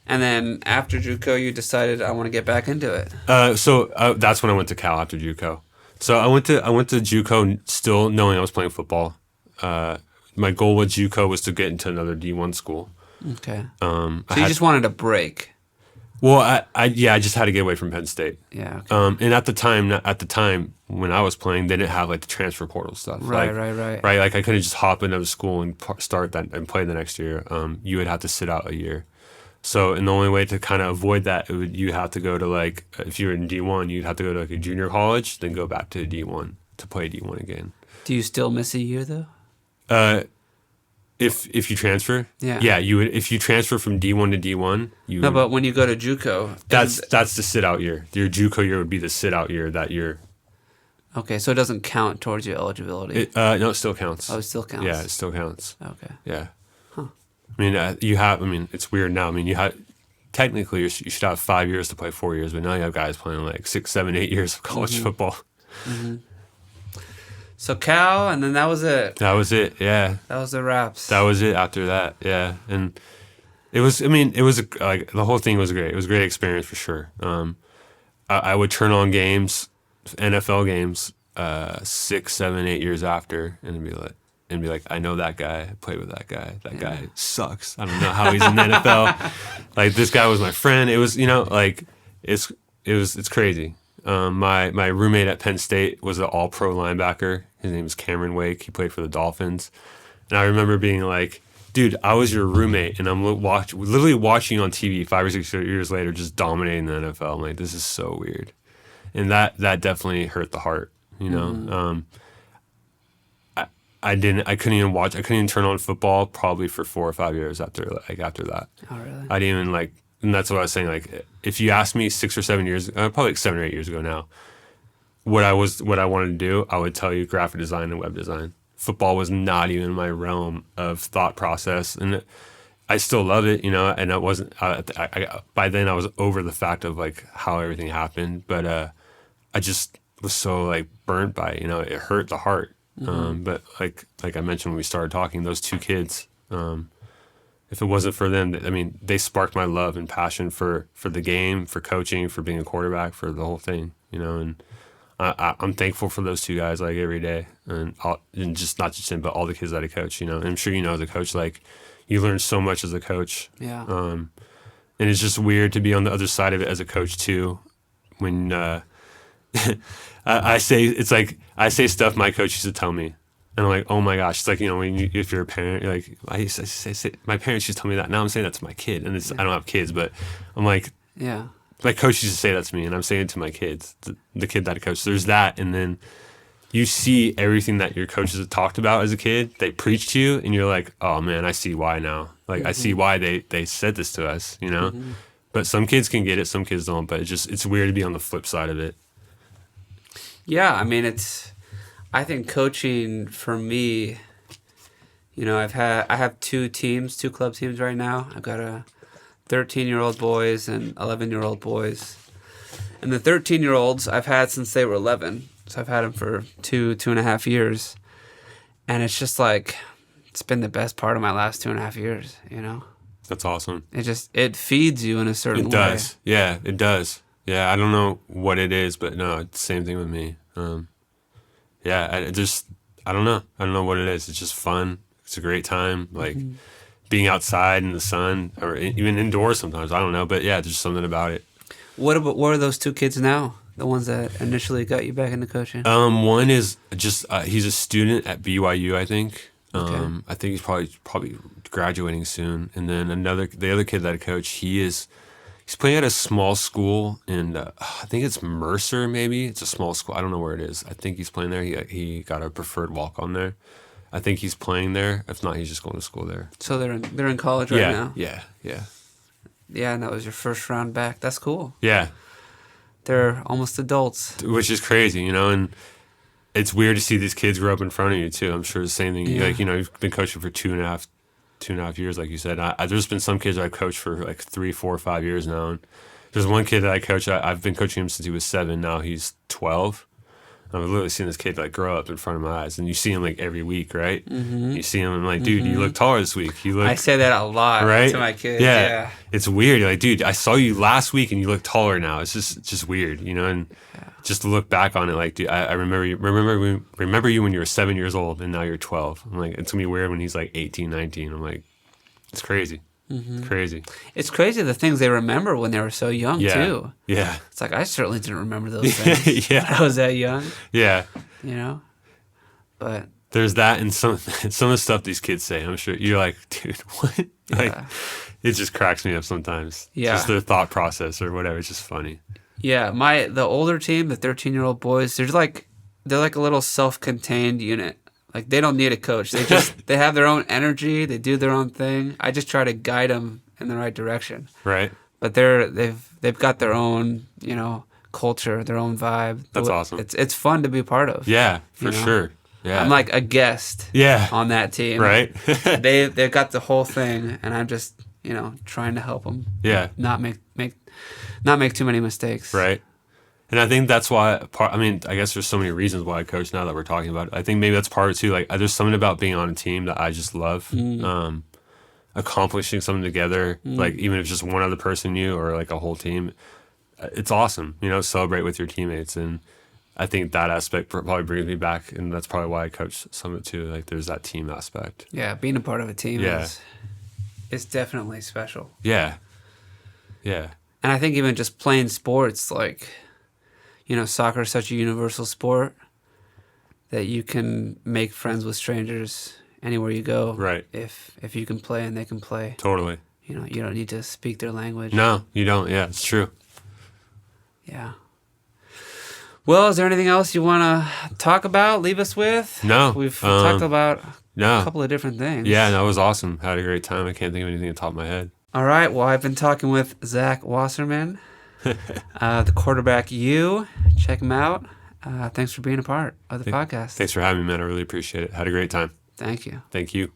And then after JUCO, you decided I want to get back into it. So that's when I went to Cal after JUCO. So I went to JUCO still knowing I was playing football. My goal with JUCO was to get into another D1 school. Okay. So you just wanted a break. Well, I just had to get away from Penn State. Yeah. Okay. And at the time when I was playing, they didn't have like the transfer portal stuff. Right. Right. Like I couldn't just hop into the school and start that and play the next year. You would have to sit out a year. So, and the only way to kind of avoid that, you have to go to like, if you're in D1, you'd have to go to like a junior college, then go back to D1 to play D1 again. Do you still miss a year though? If you transfer, yeah, you would. If you transfer from D1 to D1, no. But when you go to JUCO, that's the sit out year. Your JUCO year would be the sit out year that year. Okay, so it doesn't count towards your eligibility. No, it still counts. Oh, it still counts. Yeah, it still counts. Okay. Yeah. Huh. I mean, it's weird now. I mean, technically you should have 5 years to play 4 years, but now you have guys playing like 6, 7, 8 years of college football. Mm-hmm. So Cal, and then that was it. That was it. Yeah. That was the wraps. That was it after that. Yeah, and it was. I mean, it was like the whole thing was great. It was a great experience for sure. I would turn on games, NFL games, 6, 7, 8 years after, and be like, I know that guy. I played with that guy. That guy sucks. I don't know how he's in the NFL. Like, this guy was my friend. It was, like it's crazy. My roommate at Penn State was an all-pro linebacker. His name was Cameron Wake. He played for the Dolphins. And I remember being like, dude, I was your roommate, and I'm literally watching you on TV 5 or 6 years later, just dominating the NFL. I'm like, this is so weird. And that definitely hurt the heart, Mm-hmm. I couldn't even turn on football probably for 4 or 5 years after that. Oh, really? I didn't even and that's what I was saying. Like, if you asked me 6 or 7 years, probably like 7 or 8 years ago now, what I wanted to do, I would tell you graphic design and web design. Football was not even my realm of thought process, and I still love it, And I wasn't. By then, I was over the fact of like how everything happened, but I just was so like burnt by it. It hurt the heart. Mm-hmm. But like I mentioned when we started talking, those two kids. If it wasn't for them, they sparked my love and passion for the game, for coaching, for being a quarterback, for the whole thing, And I'm thankful for those two guys like every day, and just not just him, but all the kids that I coach. And I'm sure as a coach, like you learn so much as a coach. Yeah. And it's just weird to be on the other side of it as a coach too, when I say stuff my coach used to tell me. And I'm like, oh my gosh! It's like, if you're a parent, you're like, I say, my parents used to tell me that. Now I'm saying that to my kid, and I don't have kids, but I'm like, yeah. My coach used to say that to me, and I'm saying it to my kids, the kid that I coach. There's that, and then you see everything that your coaches have talked about as a kid. They preach to you, and you're like, oh man, I see why now. Like, mm-hmm. I see why they said this to us, Mm-hmm. But some kids can get it, some kids don't. But it's weird to be on the flip side of it. Yeah, I think coaching for me, I have two club teams right now. I've got a 13-year-old boys and 11-year-old boys. And the 13-year-olds I've had since they were 11. So I've had him for 2.5 years. And it's just like, it's been the best part of my last 2.5 years, you know? That's awesome. It feeds you in a certain It way. does. Yeah, it does. Yeah, I don't know what it is, but no, it's the same thing with me. Yeah, I don't know. I don't know what it is. It's just fun. It's a great time. Like being outside in the sun or even indoors sometimes. I don't know, but yeah, there's something about it. What are those two kids now? The ones that initially got you back into coaching? One is just he's a student at BYU, I think. Okay. I think he's probably graduating soon. And then the other kid that I coach, he's playing at a small school in I think it's Mercer, maybe. It's a small school. I don't know where it is. I think he's playing there. He got a preferred walk on there. I think he's playing there. If not, he's just going to school there. So they're in college right now. Yeah. Yeah, and that was your first round back. That's cool. Yeah. They're almost adults. Which is crazy, you know, and it's weird to see these kids grow up in front of you too. I'm sure the same thing. Yeah. Like, you know, you've been coaching for 2.5 years, like you said. There's been some kids I've coached for like 3, 4, 5 years now. And there's one kid that I coach. I've been coaching him since he was 7. Now he's 12. I've literally seen this kid like grow up in front of my eyes, and you see him like every week, right? Mm-hmm. You see him, and I'm like, dude, you look taller this week. I say that a lot right to my kids. Yeah. Yeah. It's weird. You're like, dude, I saw you last week, and you look taller now. It's just weird, you know. And just to look back on it, like, dude, I remember you when you were 7 years old, and now you're 12. I'm like, it's gonna be weird when he's like 18, 19. I'm like, it's crazy. It's crazy. It's crazy the things they remember when they were so young too. Yeah. It's like I certainly didn't remember those things Yeah. when I was that young. Yeah. You know? But there's that, and some of the stuff these kids say, I'm sure you're like, dude, what? Like, it just cracks me up sometimes. Yeah. Just their thought process or whatever. It's just funny. Yeah, the older team, the 13-year-old boys, they're like a little self-contained unit. Like they don't need a coach. They have their own energy. They do their own thing. I just try to guide them in the right direction. Right. But they've got their own, you know, culture, their own vibe. That's awesome. It's fun to be part of. Yeah, for you know? sure. Yeah. I'm like a guest. Yeah. On that team. Right. They've got the whole thing, and I'm just, you know, trying to help them. Yeah. Not make too many mistakes. Right. And I think that's why I guess there's so many reasons why I coach now that we're talking about it. I think maybe that's part of it too. Like there's something about being on a team that I just love. Accomplishing something together, like even if it's just one other person you or like a whole team, it's awesome. You know, celebrate with your teammates. And I think that aspect probably brings me back, and that's probably why I coach some of it too. Like there's that team aspect. Yeah, being a part of a team is definitely special. Yeah. Yeah. And I think even just playing sports, like, you know, soccer is such a universal sport that you can make friends with strangers anywhere you go. Right. If you can play and they can play. Totally. You know, you don't need to speak their language. No, you don't. Yeah, it's true. Yeah. Well, is there anything else you want to talk about, leave us with? No. We've talked about a couple of different things. Yeah, that was awesome. Had a great time. I can't think of anything on top of my head. All right. Well, I've been talking with Zach Wasserman, the quarterback U. Check him out. Thanks for being a part of the podcast. Thanks for having me, man. I really appreciate it. Had a great time. Thank you. Thank you.